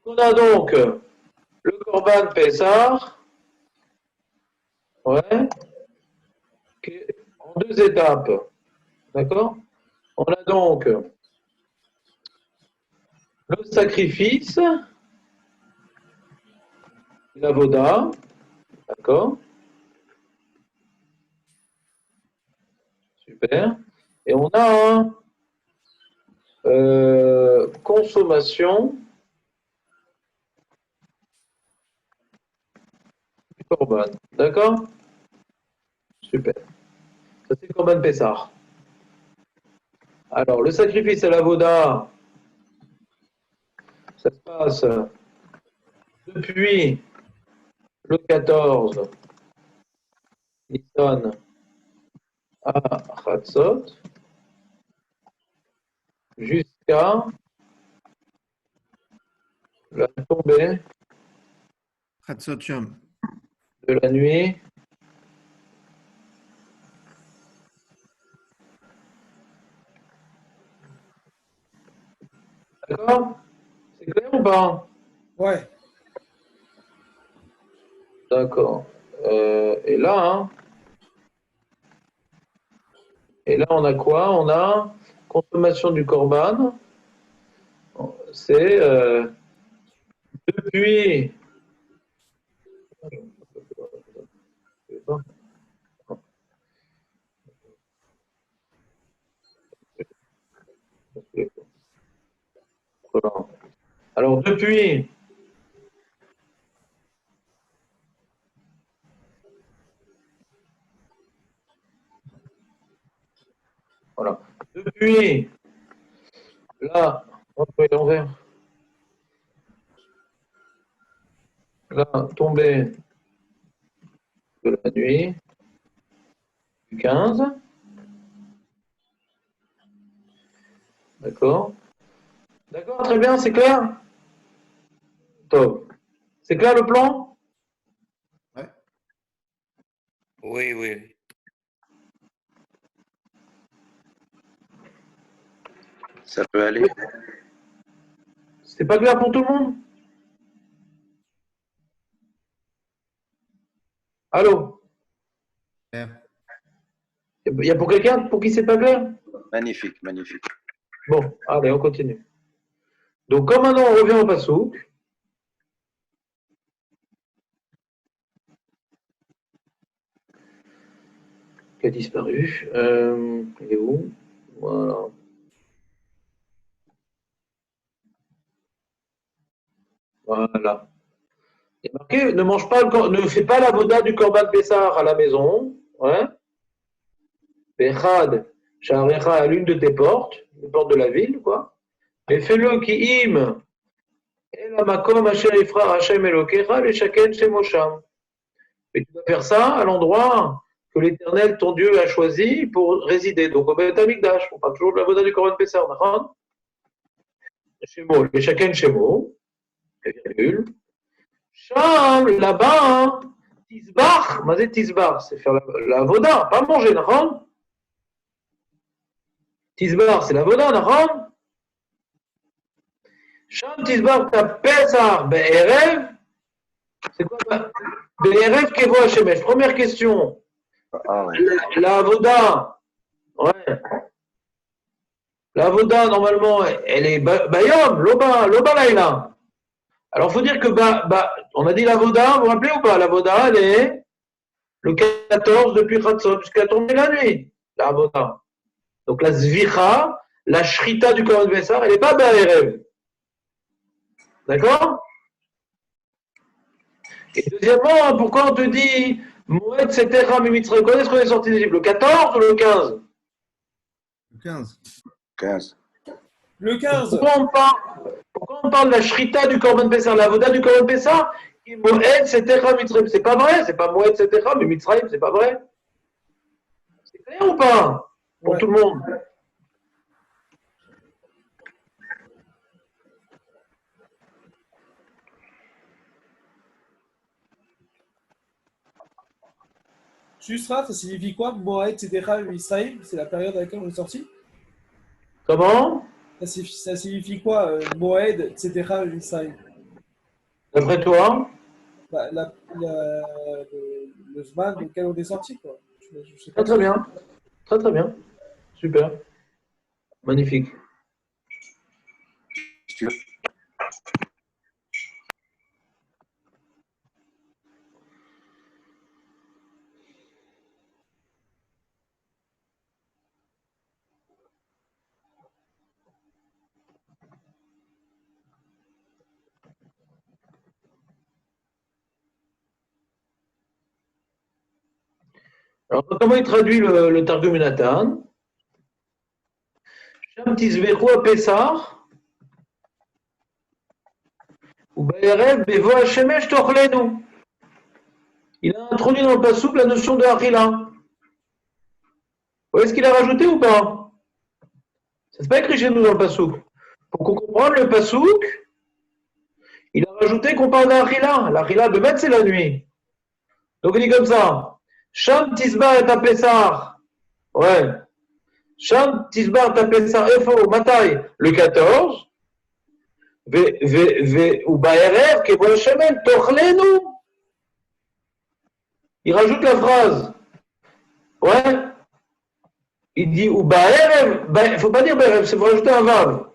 On a donc le Corban Pessah, ouais, qui est en deux étapes. D'accord? On a donc le sacrifice, la voda, d'accord? Super. Et on a consommation du Corban. D'accord? Super. Ça, c'est le Corban Pessah. Alors, le sacrifice à la voda, ça se passe depuis le 14 Nissan à Chatzot jusqu'à la tombée Chatzot Yom. de la nuit d'accord? C'est clair ou pas? Ouais. D'accord. Et là, hein, et là, on a quoi? On a consommation du Corban. C'est depuis. Voilà. Alors, depuis voilà. Depuis la, hop, il est l'envers. La tombée de la nuit du 15. D'accord. D'accord, très bien, c'est clair? Top. C'est clair le plan? Ouais. Oui, oui. Ça peut aller. C'est pas clair pour tout le monde? Allô? Clair. Il y a pour quelqu'un pour qui c'est pas clair? Magnifique, magnifique. Bon, allez, on continue. Donc, comme maintenant on revient au Passouk, qui a disparu. Il est où? Voilà. Voilà. Il est marqué, ne mange pas, ne fais pas la voda du Corban Pessar à la maison. Ouais. Bechad, Sha'arecha à l'une de tes portes, les portes de la ville, quoi. Mais fais-le qui im, et la makom asher ifra Hashem Elokecha, les shaken shemosham. Et tu dois faire ça à l'endroit que l'Éternel, ton Dieu, a choisi pour résider. Donc au Beth Amikdash, on parle toujours de la voda du Corban Pessar, d'accord? Shemo, les shaken shemo, virgule. Sham, là-bas, tisbach, mazé tisbach, c'est faire la voda, pas manger, d'accord? Tisbar, c'est la voda, d'accord? Sham tisbar ta pesar be'erev, c'est quoi? Be'erev kevo Hashemesh. Première question. Ah ouais. La voda, ouais. La voda, normalement, elle est bayom, loba laïla. Alors, il faut dire que, on a dit la voda, vous vous rappelez ou pas? La voda, elle est le 14 depuis Khatsot jusqu'à tomber la nuit. La voda. Donc, la zvicha, la shrita du Korban Pessah, elle n'est pas be'erev. D'accord? Et deuxièmement, pourquoi on te dit Moed Setera Mimitzre? Quand est-ce qu'on est sorti d'Égypte? Le 14 ou le 15? Le 15. 15. Le 15. Pourquoi on parle de la Shrita du Korban Pessah, la Voda du Korban Pessah? Moed Setera Mitzrayim. C'est pas vrai, c'est pas Moed Setera Mimitzrayim, c'est pas vrai. C'est clair ou pas? Pour Ouais. tout le monde. Juste là, ça signifie quoi? Moed, etc. Israël, c'est la période à laquelle on est sorti. Comment? Ça signifie quoi? Moed, etc. Israël. D'après toi? Bah, le Zman auquel on est sorti, quoi. Je sais pas. Très très bien. Très très bien. Super. Magnifique. Sûr. Alors, comment il traduit le Targum Nathan? Sham tisbechu à Pessah, ou Ba'erev bevo hashemesh tochlenu. Il a introduit dans le passouk la notion de Achila. Vous voyez ce qu'il a rajouté ou pas? Ça n'est pas écrit chez nous dans le passouk. Pour qu'on comprenne le passouk, il a rajouté qu'on parle d'Achila. L'Achila de mettre, c'est la nuit. Donc il dit comme ça. Sham tisba et Pessah. Ouais. Sham tisba et Pessah. Efo, Matai, le 14. Ou Ba'erev, Kevo Hashemen, Tochlenu. Il rajoute la phrase. Ouais. Il dit ou Ba'erev. Il ne faut pas dire Ba'erev, il faut rajouter un vav.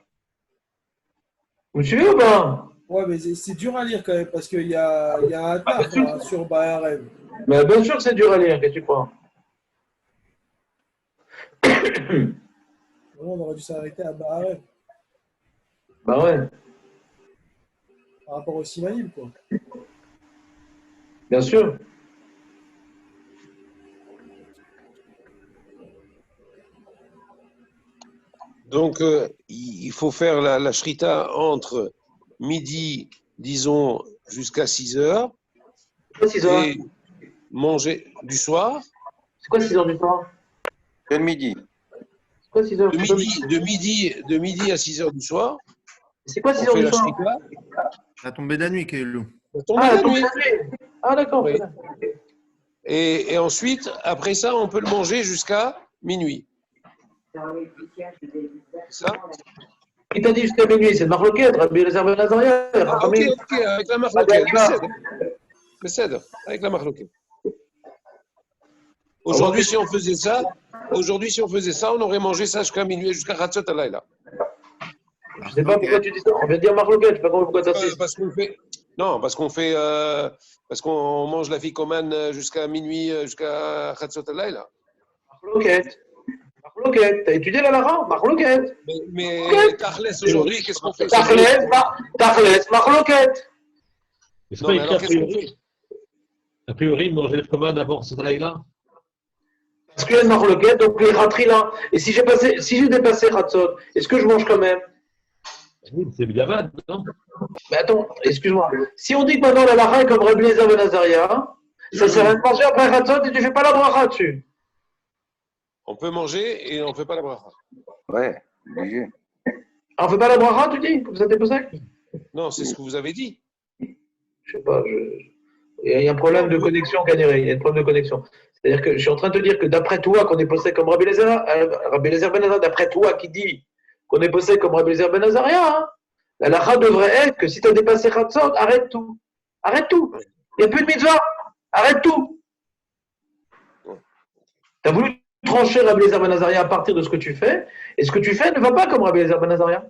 Vous me suivez ou pas? Ouais, mais c'est dur à lire quand même, parce qu'il y a un taf là, sur Baharem. Mais bien sûr que c'est dur à lire, qu'est-ce que tu crois? On aurait dû s'arrêter à Baharem, Bah ouais, par rapport au Simanim, quoi. bien sûr. Donc, il faut faire la shrita entre midi, disons, jusqu'à 6 heures, C'est quoi 6 heures? et manger du soir. C'est quoi 6 heures du soir? Quel midi? C'est quoi 6 heures? De midi à 6 heures du soir, C'est quoi on 6 heures fait du la soir? shrita. La tombée de la nuit, Kailou. On tombe Ah, la nuit. Ah, d'accord. Oui. Et ensuite, après ça, on peut le manger jusqu'à minuit. C'est ça? Qui t'a dit jusqu'à minuit? C'est le Marloquette, Rabbi Eliezer Ben Azaria. Ah, ok, avec la marloquette. Besséder, avec la marloquette. Aujourd'hui, si on faisait ça, on aurait mangé ça jusqu'à minuit, jusqu'à Khatsot Alayla. Je ne sais pas pourquoi tu dis ça. On vient de dire Marloquette, je ne sais pas pourquoi tu insistes. Parce qu'on fait. Non, parce qu'on mange la ficomane jusqu'à minuit, jusqu'à Khatsot Alayla. Marloquette. Marloquette. T'as étudié la Lara? Marloquette. Mais Tachlès, aujourd'hui, qu'est-ce qu'on fait? Tachlès, Marloquette. Mais c'est Non, pas mais écrit alors, qu'est-ce qu'on fait? a priori, manger le commande d'abord ce travail-là. Parce qu'il y a une Marloquette, donc les ratris là. Et si j'ai dépassé Khatsot, est-ce que je mange quand même? Oui, c'est Biavad, non? Mais attends, excuse-moi. Si on dit que maintenant la Lara est comme Rabbi Eliezer Ben Azaria, ça sert à rien de manger après Khatsot et tu ne fais pas la bracha dessus. On peut manger et on ne fait pas la bracha. Ouais, obligé. Ah, on ne fait pas la bracha, tu dis? Comme ça, t'es pas sec? Non, c'est ce que vous avez dit. Je sais pas. Il y a un problème de connexion, Canéré. Il y a un problème de connexion. C'est-à-dire que je suis en train de te dire que d'après toi, qu'on est possédé comme Rabbi Eliezer Ben Azaria, d'après toi qui dit qu'on est possédé comme Rabbi Eliezer Ben Azaria, hein, la lacha devrait être que si tu as dépassé Khatsot, arrête tout. Arrête tout. Il n'y a plus de mitzvah. Arrête tout. Tu as voulu trancher Rabbi Eliezer Ben Azaria à partir de ce que tu fais, et ce que tu fais ne va pas comme Rabbi Eliezer Ben Azaria.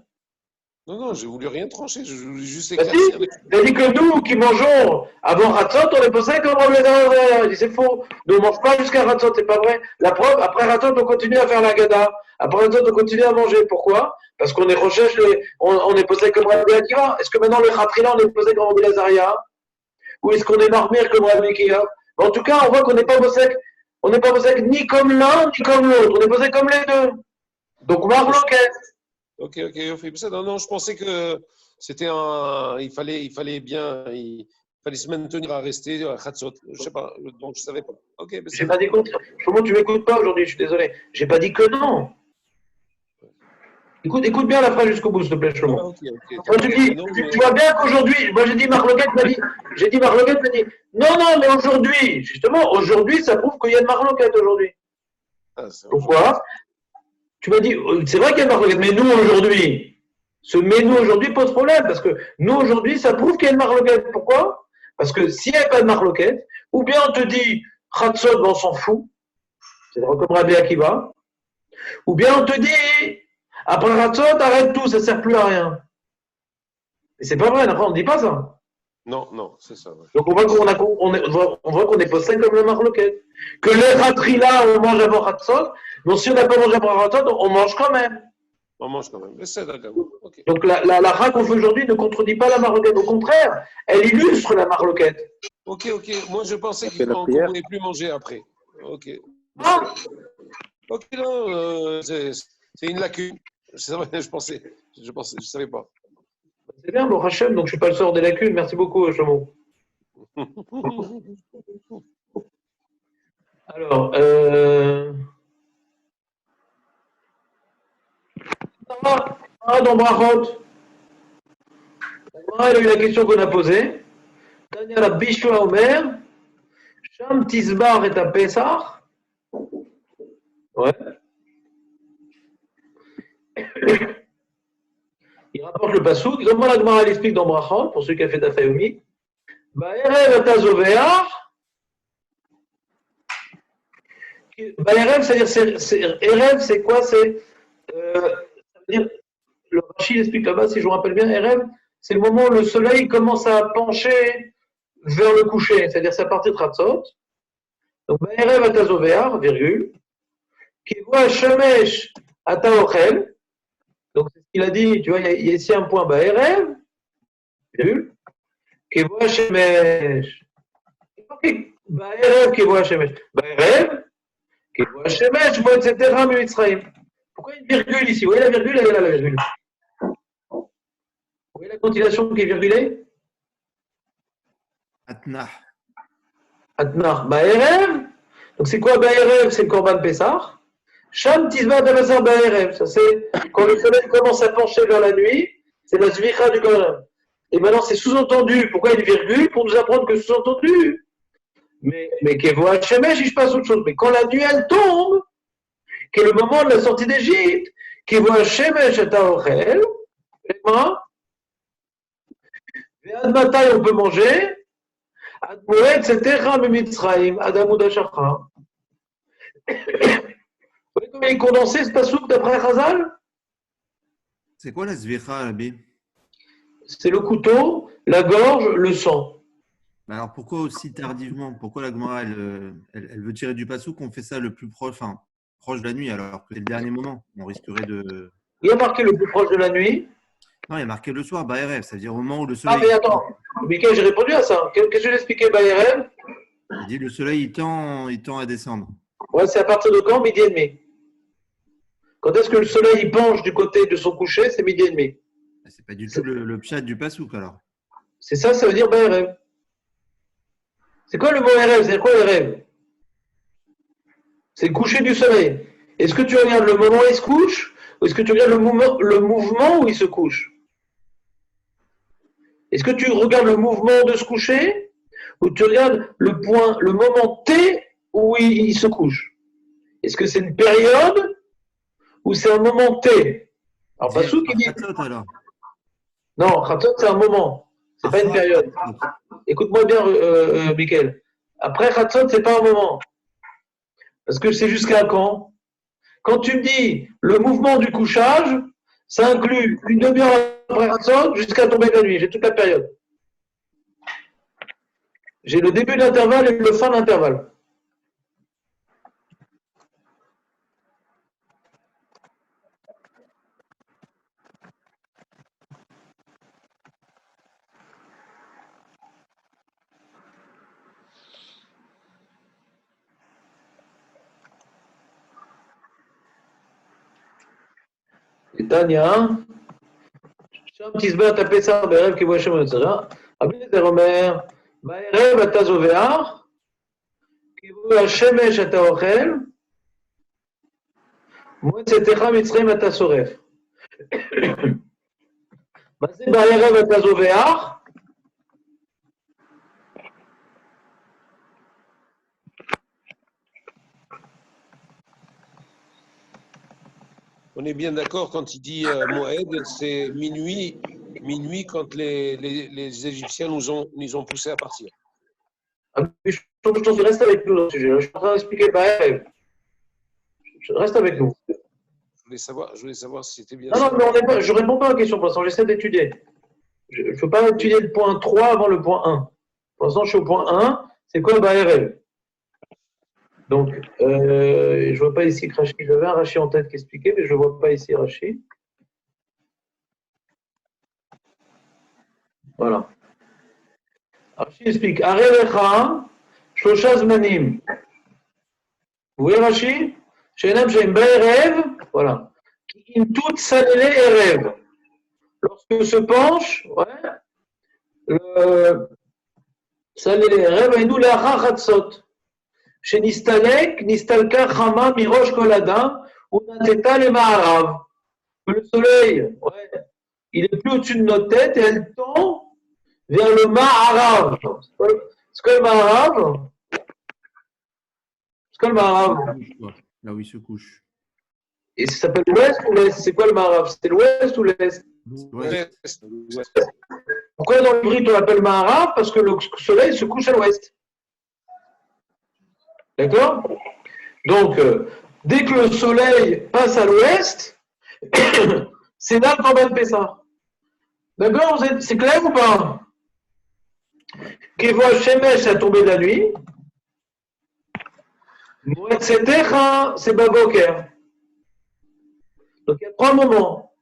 Non, j'ai voulu rien trancher, je voulais juste Bah éclaircir. si, tu as dit que nous qui mangeons avant Khatsot, on est possédé comme Rabbi Eliezer Ben Azaria. Il dit c'est faux. Nous on ne mange pas jusqu'à Khatsot, c'est pas vrai. La preuve, après Khatsot, on continue à faire la Gada. Après Khatsot, on continue à manger. Pourquoi? Parce qu'on est recherche, on est possédé comme Rabbi Akiva. Est-ce que maintenant le Khatrila, on est possédé comme Rabbi Azaria? Ou est-ce qu'on est marmire comme Rabbi Akiva? En tout cas, on voit qu'on n'est pas possédé. On n'est pas posé ni comme l'un ni comme l'autre. On est posé comme les deux. Donc, Marloquette. Ok, on fait ça. Non, je pensais que c'était il fallait se maintenir à rester à Khatsot. Je sais pas, donc je savais pas. Ok, mais J'ai pas dit contre. Comment tu m'écoutes pas aujourd'hui? Je suis désolé. J'ai pas dit que non. Écoute bien la phrase jusqu'au bout, s'il te plaît, Shlomo. Ok. Moi, tu vois bien qu'aujourd'hui, moi j'ai dit Marloquette m'a dit, non, mais aujourd'hui, justement, aujourd'hui, ça prouve qu'il y a une Marloquette aujourd'hui. Pourquoi? Tu m'as dit, c'est vrai qu'il y a une Marloquette, mais nous aujourd'hui, Ce mais-nous aujourd'hui pose problème, parce que nous aujourd'hui, ça prouve qu'il y a une marloquette. Pourquoi? Parce que s'il n'y avait pas de marloquette, ou bien on te dit, Khatsot, on s'en fout, c'est comme Rabbi Akiva, ou bien on te dit, après Khatsot, arrête tout, ça ne sert plus à rien. Et c'est pas vrai, on ne dit pas ça. Non, non, c'est ça. Ouais. Donc on voit qu'on est posté comme le marloquette. Que les ratrila, on mange avant Khatsot, donc si on n'a pas mangé avant Khatsot, on mange quand même. On mange quand même. Mais c'est d'accord. Okay. Donc la ra qu'on fait aujourd'hui ne contredit pas la marloquette. Au contraire, elle illustre la marloquette. Ok. Moi, je pensais qu'on ne pouvait plus manger après. Ok. Ah, Ok, non, c'est une lacune. Je pensais, je savais pas. c'est bien, bon Hachem, donc je ne suis pas le sort des lacunes. Merci beaucoup, Shlomo. Alors, dans Brachot, il a eu la question qu'on a posée. Daniel a Bishua Omer, Sham Tisbar et Pesach. Ouais. Il rapporte le pasouk. Comment la Gemara l'explique dans Brachot, pour ceux qui ont fait Dafayomi. Ba'erev atazoveach. Ba'erev, c'est-à-dire, Erev, c'est quoi? Ça veut dire, le Rachid explique là-bas, si je me rappelle bien, Erev, c'est le moment où le soleil commence à pencher vers le coucher, c'est-à-dire c'est à partir de Ratzot. Donc, Ba'erev atazoveach, virgule. Qui voit Shemesh ataochel. Donc, c'est ce qu'il a dit, tu vois, il y a ici un point Ba'erev, virgule. Qui voit Shemesh. Ba'erev, qui voit Shemesh. Ba'erev, qui voit Shemesh, etc. Mitzrayim. Pourquoi une virgule ici? Vous voyez la virgule? Elle est là, la virgule. Vous voyez la continuation qui est virgulée? Atnah. Atnah. Ba'erev. Donc, c'est quoi Ba'erev? C'est le Korban Pessah. Sham Tizba Davasar Ba'erev. Ça, c'est quand le soleil commence à pencher vers la nuit, c'est la Zvicha du Korban. Et maintenant, c'est sous-entendu. Pourquoi une virgule? Pour nous apprendre que sous-entendu. Mais Kevo Shemesh, je passe autre chose. Mais quand la nuit, elle tombe, qui est le moment de la sortie d'Égypte, Kevo Shemesh et Taochel, Ad Matai, on peut manger, Ad Moed, etc. Mitzrayim, Ad Amoud Hashachar. Vous voyez comment il est condensé ce pasouk d'après Chazal? C'est quoi la zvicha, Rabbi? C'est le couteau, la gorge, le sang. Alors pourquoi aussi tardivement? Pourquoi la Gemara elle veut tirer du passou qu'on fait ça le plus proche, enfin, proche de la nuit, alors que c'est le dernier moment? On risquerait de. Il y a marqué le plus proche de la nuit. Non, il y a marqué le soir, Ba'erev, c'est-à-dire au moment où le Ah, soleil. mais attends, Michael, j'ai répondu à ça. Qu'est-ce que je vais expliquer, Ba'erev? Il dit le soleil il tend à descendre. Ouais, c'est à partir de quand? Midi et demi. Quand est-ce que le soleil il penche du côté de son coucher? C'est midi et demi. C'est pas du tout le pshat du pasouk alors. C'est ça, ça veut dire Ba'erev. C'est quoi le mot Erev? C'est quoi Erev? C'est le coucher du soleil. Est-ce que tu regardes le moment où il se couche? Ou est-ce que tu regardes le mouvement où il se couche? Est-ce que tu regardes le mouvement de se coucher? Ou tu regardes le point, le moment T où il se couche? Est-ce que c'est une période ou c'est un moment T? Alors, pas sous qui dit. Alors. Non, Khatot, c'est un moment. C'est pas une période. Écoute-moi bien, Michael. Après Khatot, c'est pas un moment. Parce que c'est jusqu'à quand? Quand tu me dis le mouvement du couchage, ça inclut une demi-heure après Khatot jusqu'à tomber de la nuit. J'ai toute la période. J'ai le début de l'intervalle et le fin de l'intervalle. Et Tania, שם תזבח את הפסח בערב כיבוי השם ונצרה, רבי אליעזר אומר, בערב אתה זובח, כיבוי השמש אתה אוכל, מועד צאתך מצרים אתה שורף. מה זה בערב אתה זובח? On est bien d'accord quand il dit Moed, c'est minuit quand les Égyptiens nous ont poussés à partir. Ah, mais je reste avec nous dans ce sujet. Je suis en train d'expliquer Baerev. Reste avec nous. Je voulais savoir si c'était bien Non, ça. non, mais je ne réponds pas à la question pour l'instant, j'essaie d'étudier. Je ne veux pas étudier le point 3 avant le point 1. Pour l'instant, je suis au point 1. C'est quoi Baerev? Donc, je ne vois pas ici que Rachid, j'avais un Rachid en tête qui expliquait, mais je ne vois pas ici Rachid. Voilà. Rachid explique Arelecha, Shlosha Zmanim. Vous voyez Rachid? Shenam Shem Baerev, voilà. Qui toute salélé et rêve. Lorsque se penche, ouais, salélé et rêve, et nous la Chachatzot. Chez Nistalek, Nistalka, Chama, Mirosh, Kolada, ou Nateta, les Maharav. Le soleil, ouais, il est plus au-dessus de notre tête et elle tend vers le Maharav. C'est quoi le Maharav? C'est quoi le Maharav? Là où il se couche. Et ça s'appelle l'Ouest ou l'Est? C'est quoi le Maharav? C'est l'Ouest ou l'Est? Ouais. Pourquoi dans le brite on l'appelle Maharav? Parce que le soleil se couche à l'Ouest. D'accord? Donc, dès que le soleil passe à l'Ouest, c'est là le Corban Pessah. D'accord? C'est clair ou pas? Kevoa Shemesh, c'est la tombée de la nuit. Moed Setecha, c'est Baboker. Donc il y a 3 moments.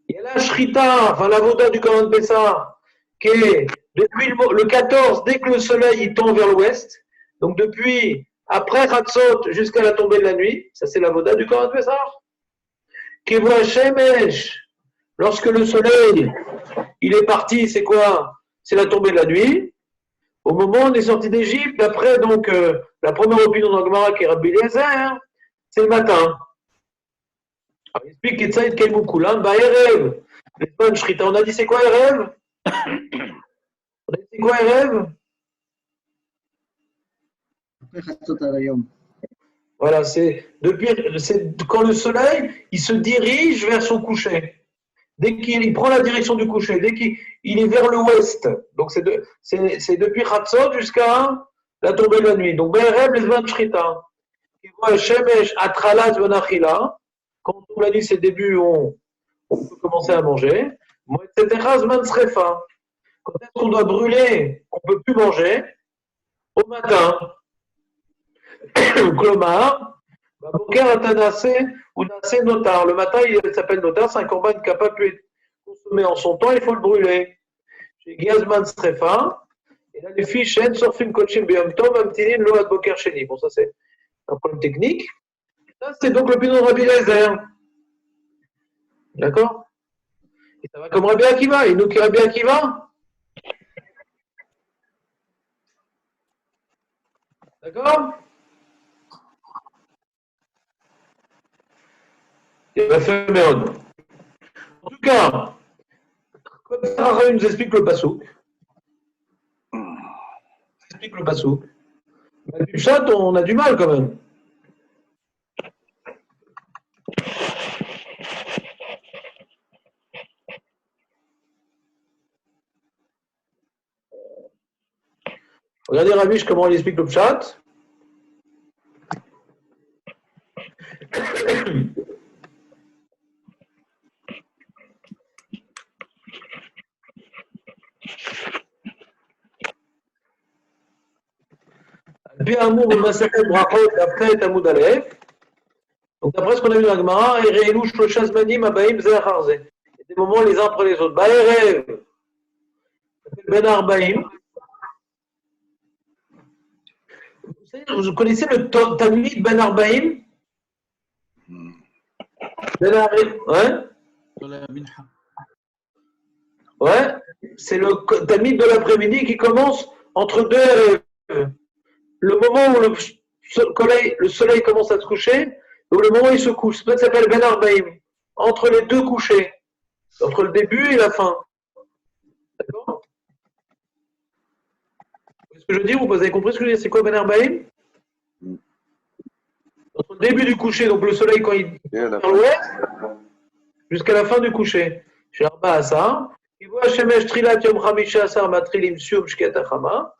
Il y a la Shrita, enfin la voda du Corban Pessah, qui est depuis le 14, dès que le soleil il tend vers l'ouest. Donc depuis après Hatzot jusqu'à la tombée de la nuit, ça c'est la voda du Corban Pessah. Kevoa Shemesh, lorsque le soleil il est parti, c'est quoi? C'est la tombée de la nuit. Au moment où on est sorti d'Égypte, après donc la première opinion dans le Gemara qui est Rabbi Eliezer, c'est le matin. Alors, il explique Ketzaïd Kelmoukulan, bah Erev, les bonnes Shrita. On a dit c'est quoi Erev? On a dit c'est quoi Erev? Voilà, c'est quand le soleil il se dirige vers son coucher. Dès qu'il prend la direction du coucher, dès qu'il est vers l'ouest, donc c'est depuis Hatzot jusqu'à la tombée de la nuit. Donc, Be'erev les Zman Shrita. Shemesh Atrala Zman Achila. Quand on l'a dit, c'est le début où on peut commencer à manger. Etc. Zman Srefa. Quand est-ce qu'on doit brûler, qu'on ne peut plus manger? Au matin. Klomar. Boker Atanase ou Nase Notar. Le matin, il s'appelle Notar, c'est un corban qui n'a pas pu être consommé en son temps, il faut le brûler. Chez Gazman Strefa, et là, les filles, Shen, Sorfim, Kochim, Beyom Tov, Amtinin, Load Boker Sheni. Bon, ça, c'est un problème technique. Ça, c'est donc le Pinon de Rabbi Eliezer. D'accord? Et ça va comme Rabbi Akiva. Et nous qui Rabbi Akiva? D'accord? Et va faire Méon. En tout cas, comme Sarah nous explique le Passouk, explique le Passouk. Mais du chat, on a du mal quand même. Regardez Ravish comment il explique le chat. Puis amour de Masachet Brachot d'après Tamoud Aleph. Donc d'après ce qu'on a vu dans la Gemara, Ereilou Shloshaz Manim Abaim Zerharze. Il y a des moments les uns après les autres. Baerev, Ben Arbaim. Vous connaissez le Talmid Ben Arbaim? Ben Arbaim, ouais. Ouais, c'est le Talmid de l'après-midi qui commence entre deux le moment où le soleil commence à se coucher, ou le moment où il se couche. Ça s'appelle Ben Arbaim. Entre les deux couchers. Entre le début et la fin. D'accord? Ce que je veux dire, vous avez compris ce que je veux dire? C'est quoi Ben Arbaim? Entre le début du coucher, donc le soleil quand il est vers l'ouest, jusqu'à la fin du coucher. Chez Arba Asar, il voit Shemesh Trilat Yom Chamisha Asar Matrilim Sium Shkiatachama.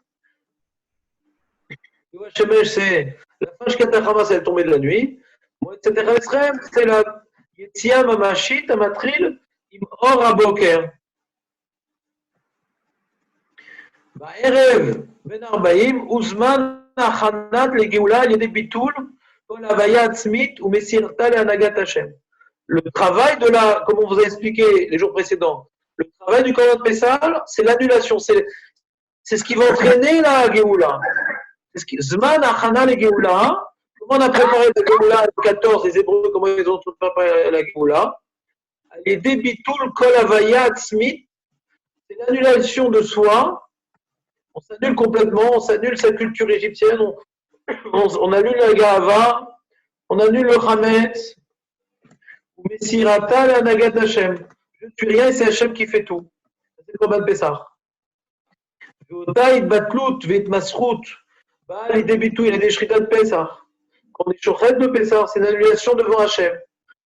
Il voit Shemesh, c'est la fin Shkiatachama, c'est la tombée de la nuit. Etc. C'est la Yetzia Mamashit Amatril Im Or Aboker. בערב בין 40 הוא זמן ההכנת לגאולה על ידי ביטול כל הוויה עצמית ומסירתה להנהגת השם. Le travail de la, comme on vous a expliqué les jours précédents, le travail du Korban Pessah, c'est l'annulation, c'est ce qui va entraîner la Géoula. Zman Achana le Géoula, comment on a préparé la Géoula, le 14, les Hébreux, comment ils ont préparé la Géoula, les débitul kol havaya atzmit, c'est l'annulation de soi. On s'annule complètement, on s'annule sa culture égyptienne, on annule la Gahava, on annule le Hametz. Messirata la Nagat Hashem. Je ne suis rien et c'est Hashem qui fait tout. C'est le Korban Pessah. Ve'ota itbatlut ve'itmasrut. Bah, les débitou, il y a des shrita de Pessah. Quand on est shochet de Pessah, c'est une annulation devant Hashem.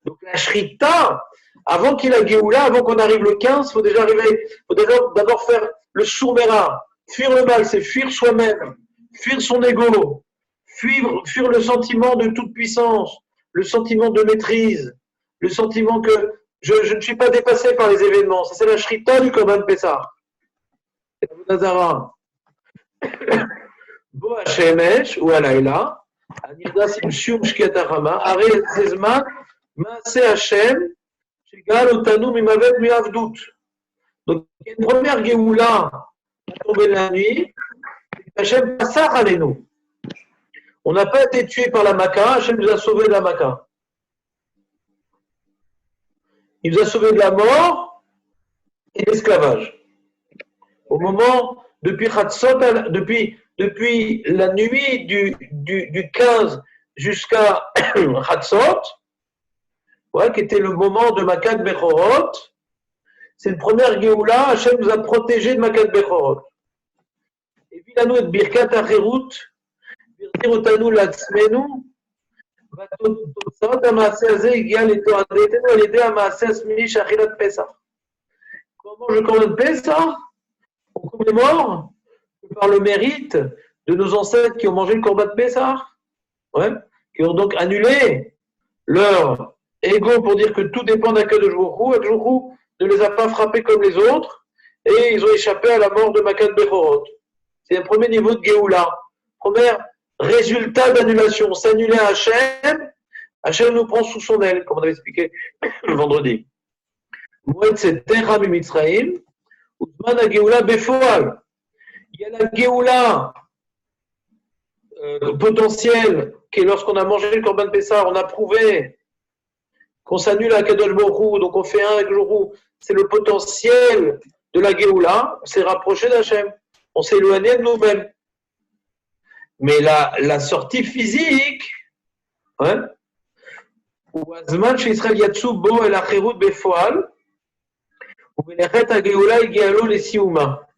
Donc la shrita, avant qu'il y ait la Géoula, avant qu'on arrive le 15, il faut déjà arriver, faut d'abord faire le sourmera. Fuir le mal, c'est fuir soi-même, fuir son ego, fuir le sentiment de toute puissance, le sentiment de maîtrise, le sentiment que je ne suis pas dépassé par les événements. Ça, c'est la shrita du Korban Pessah. C'est la Nazara. Bo Hashemesh ou Alayla, Anirdas Imshum Shkiatachama, Are Zezman, Maase Hashem, Shegal Otanu Mimavet Miavdout. Donc, il y a une première Géoula. La tombée de la nuit, Hachem Passar Alenu. On n'a pas été tué par la Maca, Hachem nous a sauvés de la Maca. Il nous a sauvés de la mort et de l'esclavage. Au moment, depuis la nuit du 15 jusqu'à Chatzot, ouais, qui était le moment de Makat Bechorot, c'est une première Géoula, Hachem nous a protégés de Makat Bechorot. Et puis là, nous, Birkat Acherut, Birtir Otanu Latzmenu, Vatotsaot Amaase Azeh, Igial et Toadetenu, Alidé Amaase Asmini Shachilat Pesach. Quand on mange le Korban Pesach, on commémore par le mérite de nos ancêtres qui ont mangé le Korban Pesach, ouais, qui ont donc annulé leur ego pour dire que tout dépend d'Akadosh Baruch Hu, ne les a pas frappés comme les autres, et ils ont échappé à la mort de Makat Bechorot. C'est un premier niveau de Géoula. Premier résultat d'annulation. S'annuler à Hachem, Hachem nous prend sous son aile, comme on avait expliqué le vendredi. Moed c'est Terra Mimitzraim, Uzman a Géoula Befoal. Il y a la Géoula potentielle, qui est lorsqu'on a mangé le Korban Pessah, on a prouvé qu'on s'annule à Kadosh Baruch Hu, donc on fait un avec le Hu. C'est le potentiel de la Géoula, on s'est rapproché d'Hachem, on s'est éloigné de nous-mêmes. Mais la sortie physique, hein, ou Azman chez Israël Yatsu Bo El Acherut Befoal, ou Belechet HaGeoula Igialo Lesiuma,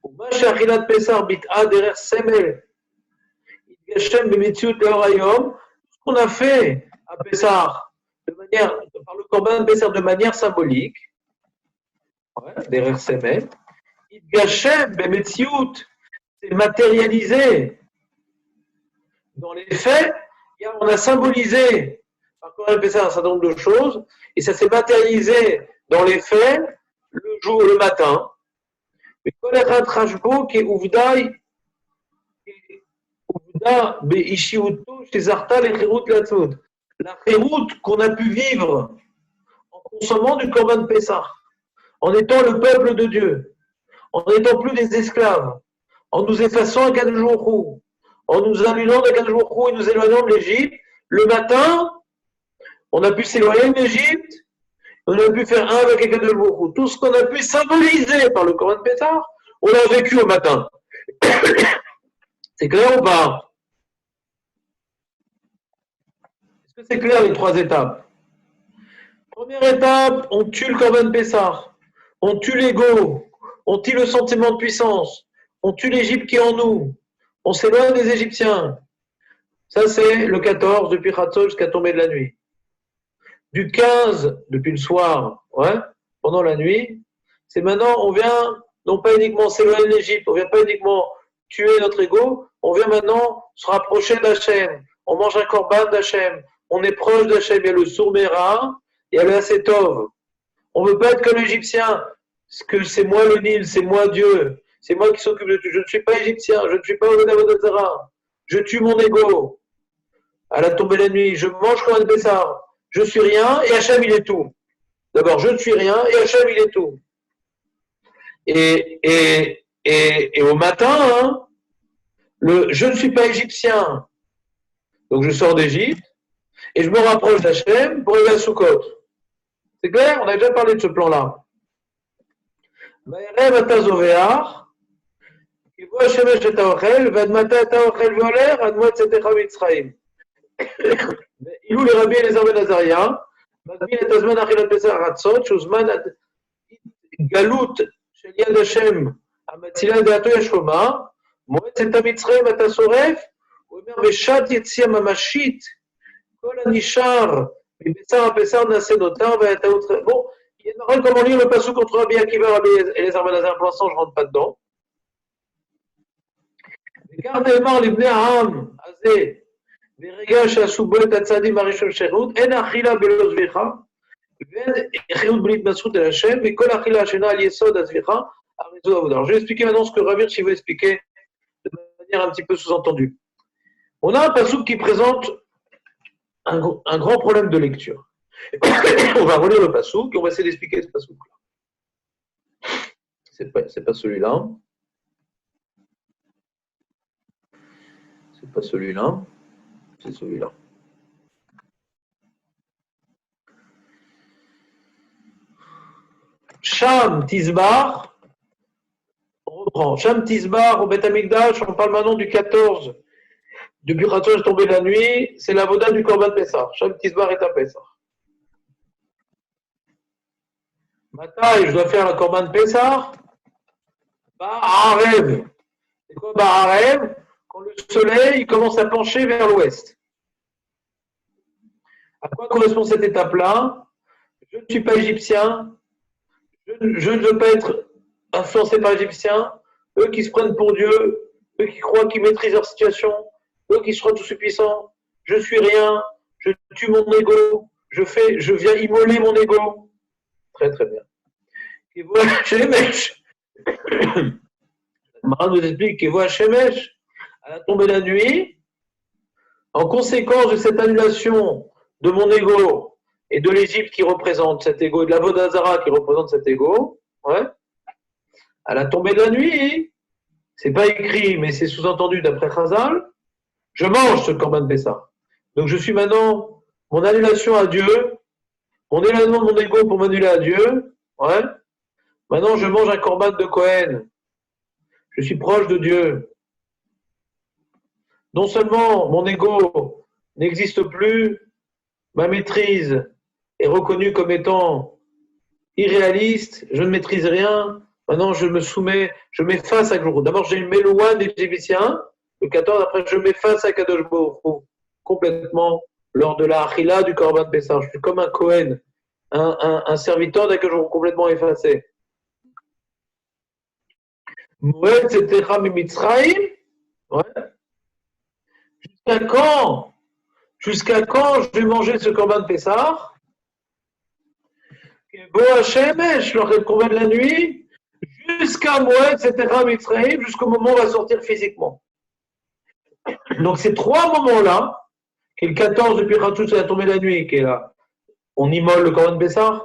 ou Mash Achilat Pesar Bit'a Derer Semel, Idgashem Bemetziut Leor Hayom, ce qu'on a fait à Pesar, par le Korban Pesach de manière symbolique, ouais, derrière Semel, Idgashem Bemetziut, c'est matérialisé dans les faits. On a symbolisé par Korban Pesach un certain nombre de choses, et ça s'est matérialisé dans les faits le matin. Mais Kolechat Rashbo qui est Uvda Be'ishiuto chez Zarta et Chirut Latzmut. La chéroute qu'on a pu vivre en consommant du Korban Pessah, en étant le peuple de Dieu, en n'étant plus des esclaves, en nous effaçant à Kadosh Baruch Hu, en nous annulant de Kadosh Baruch Hu et nous éloignant de l'Égypte, le matin, on a pu s'éloigner de l'Égypte, on a pu faire un avec Kadosh Baruch Hu. Tout ce qu'on a pu symboliser par le Korban Pessah, on l'a vécu au matin. C'est clair ou pas? C'est clair les trois étapes. Première étape, on tue le Korban Pessah, on tue l'ego, on tue le sentiment de puissance, on tue l'Égypte qui est en nous, on s'éloigne des Égyptiens. Ça c'est le 14 depuis Chatzot jusqu'à tomber de la nuit. du 15 depuis le soir, ouais, pendant la nuit, c'est maintenant, on vient non pas uniquement s'éloigner de l'Égypte, on vient pas uniquement tuer notre ego, on vient maintenant se rapprocher d'Hachem, on mange un korban d'Hachem, on est proche d'Hachem, il y a le Sourmera, il y a le Hasetov. On ne veut pas être comme l'Égyptien, que c'est moi le Nil, c'est moi Dieu, c'est moi qui s'occupe de tout. Je ne suis pas égyptien, je ne suis pas Avodah, je tue mon ego. À la tombée de la nuit, je mange comme un Bessar, je suis rien et Hachem il est tout. D'abord, je ne suis rien et Hachem il est tout. Et au matin, hein, je ne suis pas égyptien, donc je sors d'Égypte et je me rapproche d'Hachem pour aller à Sukkot. C'est clair? On a déjà parlé de ce plan-là. אילו לרבי אליעזר בן עזריה, מגביל את הזמן אכילת פסח הרצות, שהוא זמן גלות של יד השם המצילה לדעתו יש לומר, מועצת המצרים אתה שורף, הוא אומר, בשעת יציאה ממשית, כל הנשאר מבשר הפסח נעשה נותר, והטעות... Bon, il y a marrant comment lire le passage contre Rabbi Akiva, Rabbi Eliezer Ben Hazar, pour l'instant je ne rentre pas dedans. car נאמר לבני העם הזה, ברגע שעשו בו את הצעדים הראשון שירות, אין אכילה בלא זביחה, ואין חירות בלי התמסרות אל השם, וכל אכילה שאינה על יסוד הזביחה, הריזו עבודה. Alors je vais expliquer maintenant ce que Rabbi Hirsch veut expliquer de manière un petit peu sous-entendue. On a un passouk qui présente un grand problème de lecture. On va relire le passouk et on va essayer d'expliquer ce passouk-là. C'est pas celui-là. C'est pas celui-là. C'est celui-là. Sham Tizbar. On reprend. Sham Tizbar au Beth Amikdash. On parle maintenant du 14. Depuis Khatzot est tombée la nuit. C'est la voda du Korban Pessah. Sham Tizbar est un Pessah. Matai, je dois faire le Korban Pessah. Ba'arev. C'est quoi Ba'arev? Quand le soleil commence à pencher vers l'ouest. À quoi correspond cette étape-là? Je ne suis pas égyptien. Je ne veux pas être influencé par les Égyptiens. Eux qui se prennent pour Dieu. Eux qui croient qu'ils maîtrisent leur situation. Eux qui se croient tout puissants. Je suis rien. Je tue mon ego. Je viens immoler mon ego. Très très bien. Et voilà, Shemesh. Maran nous explique qu'il voit Shemesh à la tombée de la nuit. En conséquence de cette annulation de mon ego et de l'Égypte qui représente cet ego, et de la Avodah Zara qui représente cet ego, ouais, à la tombée de la nuit, c'est pas écrit, mais c'est sous-entendu d'après Chazal, je mange ce Korban Pessah. Donc je suis maintenant, mon annulation à Dieu, mon éloignement de mon ego pour m'annuler à Dieu, ouais, maintenant je mange un Korban de Kohen. Je suis proche de Dieu. Non seulement mon ego n'existe plus, ma maîtrise est reconnue comme étant irréaliste, je ne maîtrise rien, maintenant je me soumets, je m'efface à Glorou. D'abord j'ai mis le loin des Égyptiens, le 14, après je m'efface à Kadosh Baruch Hu, complètement lors de la Achila du Korban Pessah. Je suis comme un Kohen, un serviteur d'Akadosh Baruch Hu complètement effacé. Moed Zetera Mimitzraïm, ouais. Jusqu'à quand je vais manger ce Korban Pessah? Bo Hashemesh, lors du combat de la nuit, jusqu'à Moed Zetera Mimitzraïm, jusqu'au moment où on va sortir physiquement. Donc ces trois moments-là, qui est le 14 depuis Khatzot, c'est la tombée de la nuit, qui est là, on immole le Korban Pessah.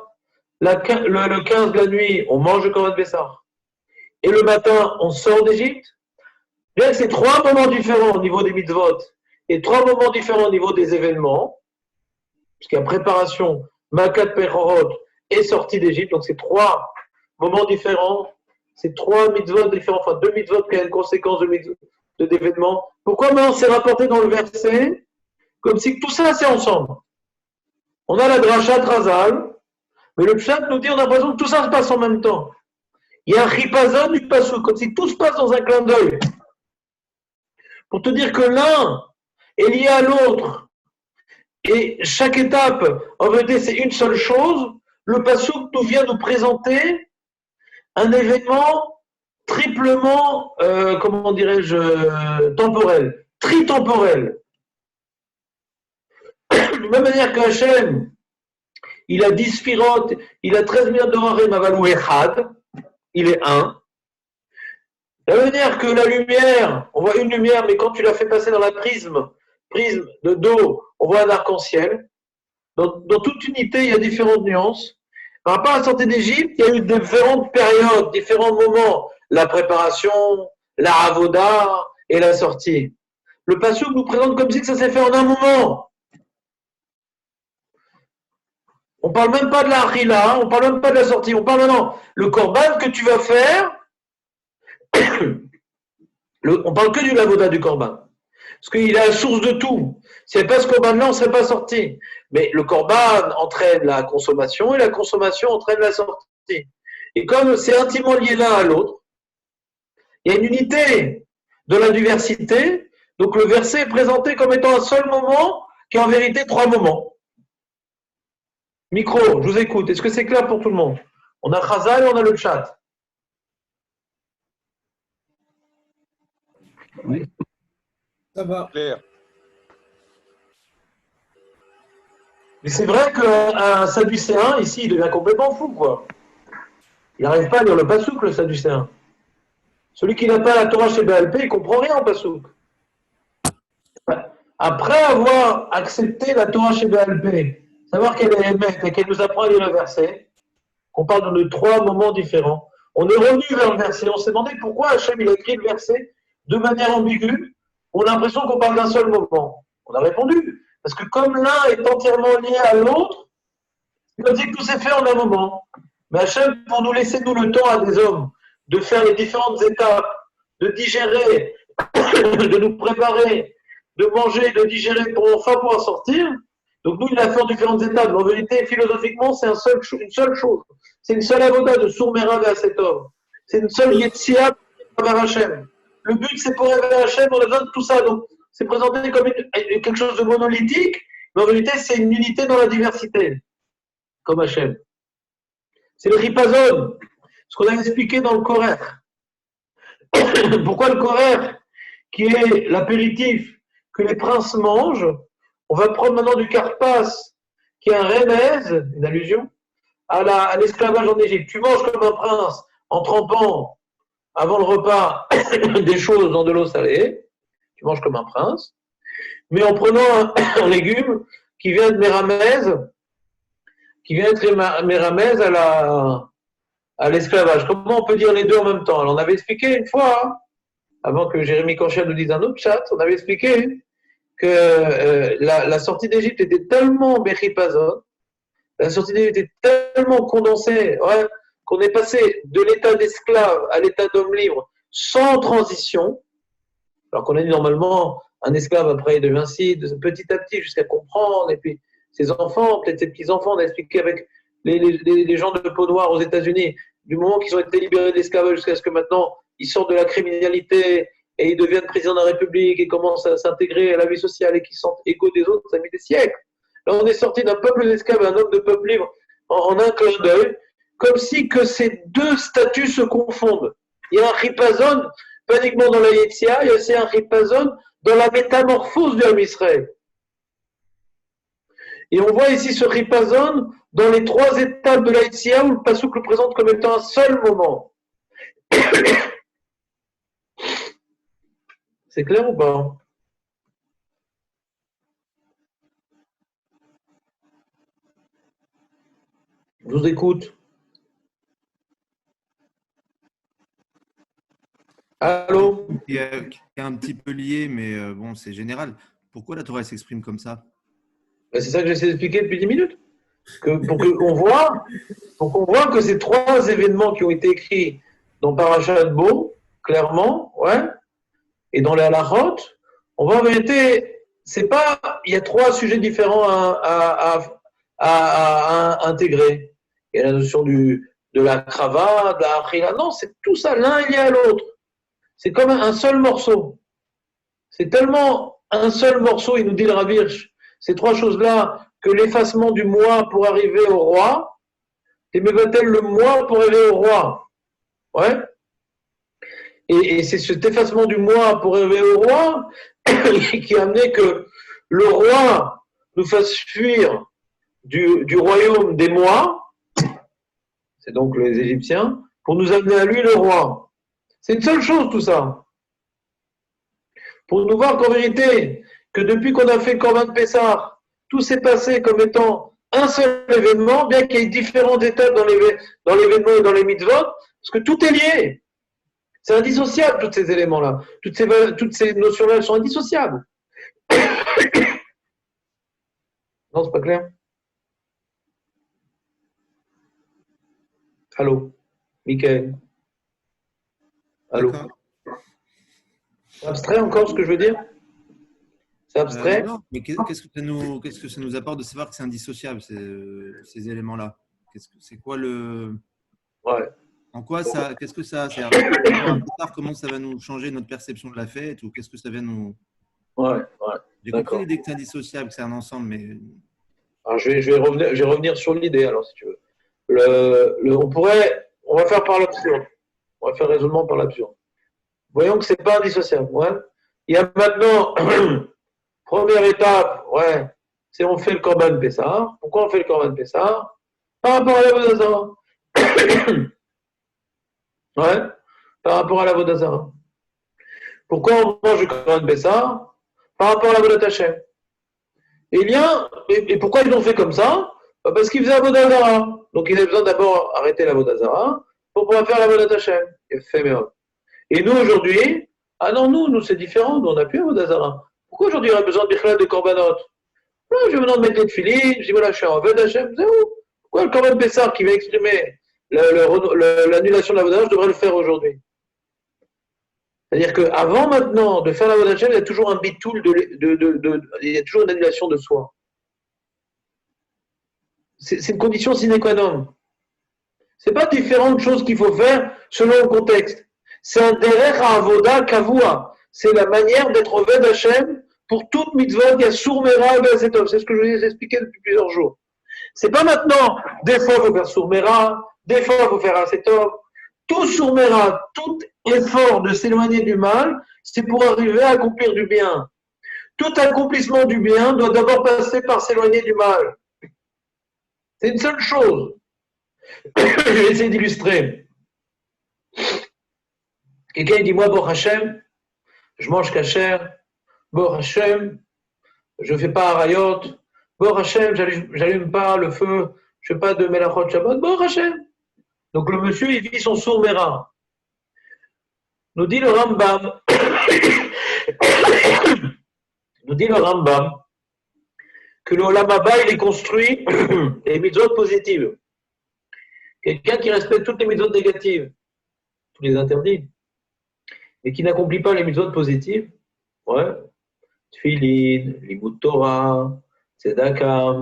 Le 15 de la nuit, on mange le Korban Pessah. Et le matin, on sort d'Égypte. C'est trois moments différents au niveau des mitzvot et trois moments différents au niveau des événements, puisqu'il y a préparation, Makat Pechorot et sortie d'Égypte. Donc c'est trois moments différents, c'est trois mitzvot différents, enfin deux mitzvot qui ont une conséquence d'événements. Pourquoi maintenant c'est rapporté dans le verset comme si tout ça c'est ensemble? On a la Drashat Razal, mais le Pshat nous dit on a l'impression que tout ça se passe en même temps. Il y a un ripazon du passou, comme si tout se passe dans un clin d'œil. Pour te dire que l'un est lié à l'autre. Et chaque étape, en vérité, c'est une seule chose. Le Passouk nous vient nous présenter un événement triplement, comment dirais-je, temporel, tritemporel. De la même manière qu'Hachem, il a 10 sphirotes, il a 13 milliards de Harim, Avalou Echad, il est un. De la même manière que la lumière, on voit une lumière, mais quand tu la fais passer dans la prisme de d'eau, on voit un arc-en-ciel. Dans toute unité, il y a différentes nuances. Par rapport à la sortie d'Égypte, il y a eu différentes périodes, différents moments. La préparation, la avoda et la sortie. Le Passouk nous présente comme si ça s'est fait en un moment. On ne parle même pas de la harila, on ne parle même pas de la sortie, on parle maintenant. Le korban que tu vas faire, on parle que du lavoda du korban. Parce qu'il est la source de tout. Si n'y avait pas ce korban-là, on ne serait pas sorti. Mais le korban entraîne la consommation et la consommation entraîne la sortie. Et comme c'est intimement lié l'un à l'autre, il y a une unité de la diversité. Donc le verset est présenté comme étant un seul moment qui est en vérité 3 moments. Micro, je vous écoute. Est-ce que c'est clair pour tout le monde? On a Chazal et on a le chat. Oui. Ça va. Claire. Mais c'est vrai qu'un Sadducéen, ici, il devient complètement fou, quoi. Il n'arrive pas à lire le Passouk, le Sadducéen. Celui qui n'a pas la Torah chez BLP, il ne comprend rien en Passouk. Après avoir accepté la Torah chez BLP, savoir qu'elle est émette et qu'elle nous apprend à lire le verset, qu'on parle de 3 moments différents, on est revenu vers le verset. On s'est demandé pourquoi Hachem il a écrit le verset de manière ambiguë. On a l'impression qu'on parle d'un seul moment. On a répondu. Parce que comme l'un est entièrement lié à l'autre, il nous dit que tout s'est fait en un moment. Mais Hachem, pour nous laisser nous le temps à des hommes de faire les différentes étapes, de digérer, de nous préparer, de manger, de digérer pour enfin pouvoir sortir. Donc nous, il a fait en différentes étapes. Mais en vérité, philosophiquement, c'est une seule chose. C'est une seule avoda de Sourmera vers cet homme. C'est une seule Yetzia vers Hachem. Le but, c'est pour révéler Hachem, on a besoin de tout ça. Donc, c'est présenté comme quelque chose de monolithique, mais en vérité, c'est une unité dans la diversité, comme Hachem. C'est le ripazon, ce qu'on a expliqué dans le Korer. Pourquoi le Korer, qui est l'apéritif que les princes mangent, on va prendre maintenant du karpas, qui est un remèze, une allusion, à l'esclavage en Égypte. Tu manges comme un prince en trempant avant le repas des choses dans de l'eau salée, tu manges comme un prince, mais en prenant un légume qui vient de Méramèse, qui vient être Méramèse à l'esclavage. Comment on peut dire les deux en même temps? Alors on avait expliqué une fois, hein, avant que Jérémy Canchel nous dise un autre chat, on avait expliqué que la sortie d'Égypte était tellement béripazon, la sortie d'Égypte était tellement condensée, ouais, qu'on est passé de l'état d'esclave à l'état d'homme libre sans transition, alors qu'on a dit normalement un esclave après il devient cide, petit à petit jusqu'à comprendre, et puis ses enfants, peut-être ses petits-enfants, on a expliqué avec les gens de peau noire aux États-Unis, du moment qu'ils ont été libérés de l'esclavage jusqu'à ce que maintenant ils sortent de la criminalité et ils deviennent président de la République et commencent à s'intégrer à la vie sociale et qu'ils sont égaux des autres, ça a mis des siècles. Là on est sorti d'un peuple d'esclaves à un homme de peuple libre en un clin d'œil, comme si que ces deux statuts se confondent. Il y a un ripazon, pas uniquement dans la Yetzia, il y a aussi un ripazon dans la métamorphose de Israël. Et on voit ici ce ripazon dans les 3 étapes de la Yetzia où le Passouk le présente comme étant un seul moment. C'est clair ou pas? Je vous écoute. Allô? Qui est un petit peu lié, mais bon, c'est général. Pourquoi la Torah s'exprime comme ça? Ben, c'est ça que j'essaie d'expliquer depuis 10 minutes. Pour qu'on voit que ces 3 événements qui ont été écrits dans Parashat Bo, clairement, ouais, et dans les halachot, on voit en vérité, c'est pas, il y a 3 sujets différents à intégrer. Il y a la notion de la cravate, de la achila. Non, c'est tout ça, l'un est lié à l'autre. C'est comme un seul morceau. C'est tellement un seul morceau, il nous dit le Rav Hirsch, ces trois choses-là, que l'effacement du moi pour arriver au roi, et mevatel le moi pour arriver au roi. Ouais. Et c'est cet effacement du moi pour arriver au roi qui a amené que le roi nous fasse fuir du royaume des moi, c'est donc les Égyptiens, pour nous amener à lui le roi. C'est une seule chose tout ça. Pour nous voir qu'en vérité, que depuis qu'on a fait le Corban de Pessah, tout s'est passé comme étant un seul événement, bien qu'il y ait différentes étapes dans l'événement et dans les mitzvot, parce que tout est lié. C'est indissociable, tous ces éléments-là. Toutes ces notions-là, elles sont indissociables. Non, c'est pas clair? Allô? Michael? Allô? C'est abstrait encore ce que je veux dire? C'est abstrait? Non, mais qu'est-ce que ça nous apporte de savoir que c'est indissociable, ces éléments-là? C'est quoi le… Ouais. En quoi ça… Qu'est-ce que ça… Comment ça va nous changer notre perception de la fête ou qu'est-ce que ça vient nous… Ouais. J'ai compris l'idée que c'est indissociable, que c'est un ensemble, mais… Alors, je vais revenir sur l'idée, alors, si tu veux. On va faire par l'absurde. On va faire raisonnement par l'absurde. Voyons que c'est pas indissociable. Ouais. Il y a maintenant, première étape, ouais, c'est on fait le Corban Pessah. Pourquoi on fait le Corban Pessah? Par rapport à la Vodazara. Ouais, par rapport à la Vodazara. Pourquoi on mange le Corban Pessah? Par rapport à la Vodat Hashem. Et pourquoi ils l'ont fait comme ça? Parce qu'ils faisaient la Vodazara. Donc ils avaient besoin d'abord d'arrêter la Vodazara pour pouvoir faire la Vodat Hashem. Et nous aujourd'hui, ah non, nous c'est différent, nous on n'a plus la Vodazara. Pourquoi aujourd'hui on a besoin de Korbanot? Là, j'ai besoin de mettre les tefilines, je dis voilà, je suis en Vodat Hashem, c'est où? Pourquoi le Corban Pessah qui va exprimer l'annulation de la Vodazara, je devrais le faire aujourd'hui? C'est-à-dire qu'avant maintenant de faire la Vodat Hashem, il y a toujours un bitoul, il y a toujours une annulation de soi. C'est une condition sine qua non. Ce n'est pas différentes choses qu'il faut faire selon le contexte. C'est un derech à avoda kavua. C'est la manière d'être Oved Hashem pour toute mitzvah qui a sourmera et be'asetov. C'est ce que je vous ai expliqué depuis plusieurs jours. C'est pas maintenant, des fois il faut faire sourmera, des fois il faut faire asetov. Tout sourmera, tout effort de s'éloigner du mal, c'est pour arriver à accomplir du bien. Tout accomplissement du bien doit d'abord passer par s'éloigner du mal. C'est une seule chose. Je vais essayer d'illustrer. Quelqu'un dit moi, Bon Hashem, je mange kasher, Bon Hashem, je ne fais pas harayot, Bon Hashem, j'allume pas le feu, je ne fais pas de melachot Shabbat, Bon Hashem. Donc le monsieur, il vit son sourmera. Nous dit le Rambam, que le Olam Haba, il est construit les mitzvot positives. Quelqu'un qui respecte toutes les mitzvot négatives, tous les interdits, mais qui n'accomplit pas les mitzvot positives, ouais, Tfilin, Limud Torah, Tzedaka,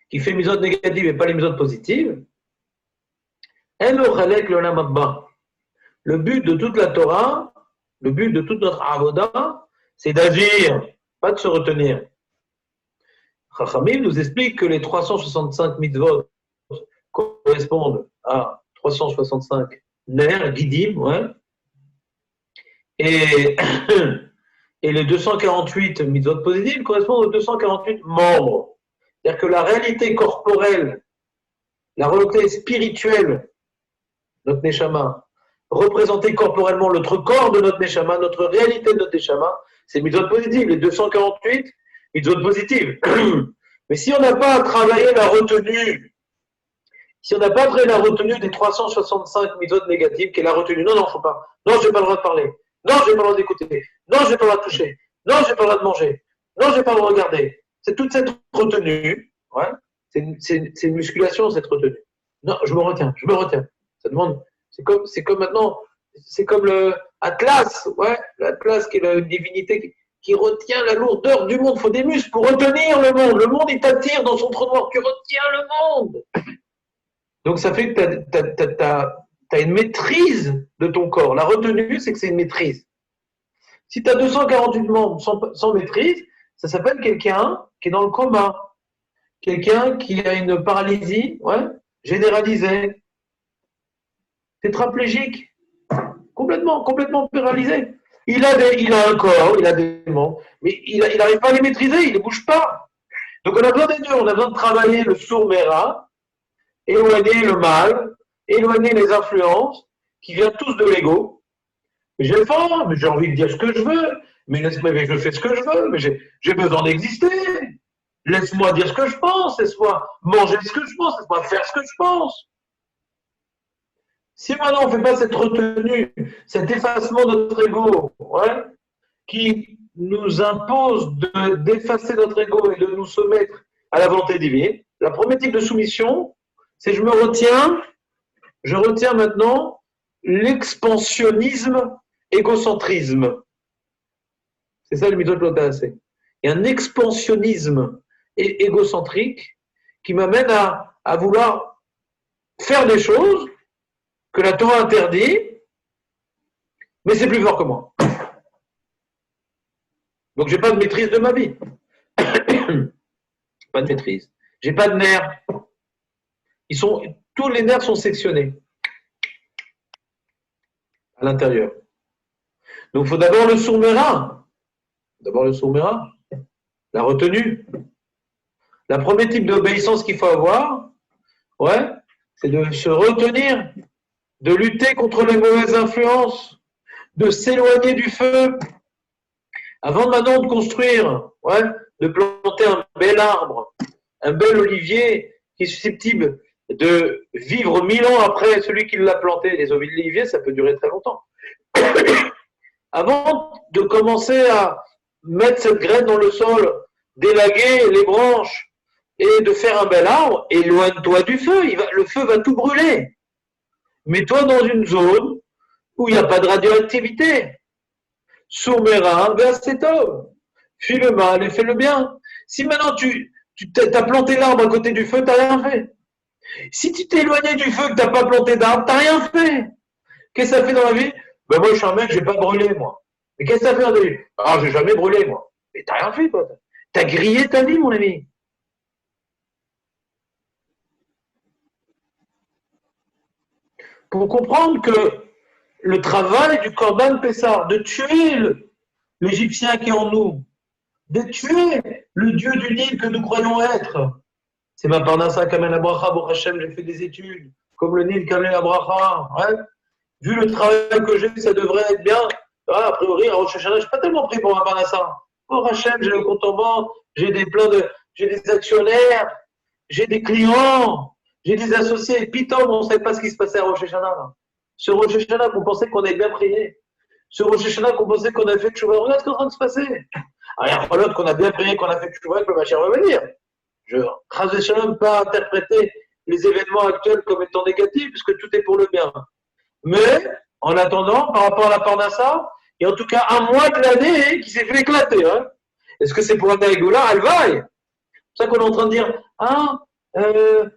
qui fait les mitzvot négatives et pas les mitzvot positives, le but de toute la Torah, le but de toute notre avoda, c'est d'agir, pas de se retenir. Chachamim nous explique que les 365 mitzvot correspondent à 365 ner, guidim, ouais. Et les 248 mitzvot positives correspondent aux 248 membres. C'est-à-dire que la réalité corporelle, la réalité spirituelle, notre neshama, représenter corporellement notre corps de notre neshama, notre réalité de notre neshama, c'est mitzvot positives, les 248 mitzvot positives. Mais si on n'a pas travaillé la retenue, si on n'a pas travaillé la retenue des 365 mitzvot négatives, qui est la retenue, non, faut pas. Non, j'ai pas le droit de parler. Non, j'ai pas le droit d'écouter. Non, j'ai pas le droit de toucher. Non, j'ai pas le droit de manger. Non, j'ai pas le droit de regarder. C'est toute cette retenue, ouais. C'est une musculation, cette retenue. Non, je me retiens. Ça demande, c'est comme maintenant, c'est comme le Atlas, ouais, l'Atlas qui est la divinité qui retient la lourdeur du monde. Il faut des muscles pour retenir le monde. Le monde, il t'attire dans son trou noir. Tu retiens le monde. Donc, ça fait que tu as une maîtrise de ton corps. La retenue, c'est que c'est une maîtrise. Si tu as 248 membres sans maîtrise, ça s'appelle quelqu'un qui est dans le coma. Quelqu'un qui a une paralysie généralisée. Tétraplégique. Complètement paralysé. Il a un corps, il a des membres, mais il n'arrive pas à les maîtriser, il ne bouge pas. Donc on a besoin des deux, on a besoin de travailler le sourd-méra, éloigner le mal, éloigner les influences qui viennent tous de l'ego. Mais j'ai faim, mais j'ai envie de dire ce que je veux, mais je fais ce que je veux, mais j'ai besoin d'exister. Laisse-moi dire ce que je pense, laisse-moi manger ce que je pense, laisse-moi faire ce que je pense. Si maintenant on ne fait pas cette retenue, cet effacement de notre ego, qui nous impose d'effacer notre ego et de nous soumettre à la volonté divine, la première type de soumission, c'est je retiens maintenant l'expansionnisme, égocentrisme. C'est ça le mytho de l'audace. Il y a un expansionnisme égocentrique qui m'amène à vouloir faire des choses que la Torah interdit, mais c'est plus fort que moi. Donc j'ai pas de maîtrise de ma vie. Pas de maîtrise. J'ai pas de nerfs. Tous les nerfs sont sectionnés à l'intérieur. Donc il faut d'abord le sourd-méra. La retenue. La première type d'obéissance qu'il faut avoir, c'est de se retenir, de lutter contre les mauvaises influences, de s'éloigner du feu. Avant maintenant de construire, de planter un bel arbre, un bel olivier qui est susceptible de vivre 1000 ans après celui qui l'a planté. Les oliviers, ça peut durer très longtemps. Avant de commencer à mettre cette graine dans le sol, d'élaguer les branches et de faire un bel arbre, éloigne-toi du feu, le feu va tout brûler. Mets-toi dans une zone où il n'y a pas de radioactivité. Sourd-méra, Véacétov. Fuis le mal et fais le bien. Si maintenant tu as planté l'arbre à côté du feu, tu n'as rien fait. Si tu t'es éloigné du feu, que tu n'as pas planté d'arbre, tu n'as rien fait. Qu'est-ce que ça fait dans la vie? Ben moi, je suis un mec, je n'ai pas brûlé, moi. Mais qu'est-ce que ça fait dans la vie? Ah, j'ai jamais brûlé, moi. Mais tu n'as rien fait, toi. Tu as grillé ta vie, mon ami. Pour comprendre que le travail du Corban Pessah, de tuer l'Égyptien qui est en nous, de tuer le Dieu du Nil que nous croyons être. C'est ma parnassa Kamen Abracha, Baruch Hashem, j'ai fait des études, comme le Nil Kamen Abracha. Vu le travail que j'ai, ça devrait être bien. A priori, à Rosh Hashanah, je ne suis pas tellement pris pour ma parnassa. Baruch Hashem, j'ai le compte en banque, j'ai des actionnaires, j'ai des clients, j'ai des associés. Pitom, on ne savait pas ce qui se passait à Rosh Hashanah. Ce Rosh Hashanah qu'on pensait qu'on avait bien prié. Ce Rosh Hashanah qu'on pensait qu'on avait fait tchouva. Regarde ce qui est en train de se passer. Alors, l'autre qu'on a bien prié, qu'on a fait tchouva, que le Mashiach va venir. Je ne veux pas interpréter les événements actuels comme étant négatifs, puisque tout est pour le bien. Mais, en attendant, par rapport à la Parnassa, il y a en tout cas un mois de l'année qui s'est fait éclater. Est-ce que c'est pour un Daïgoula? Elle vaille. C'est pour ça qu'on est en train de dire,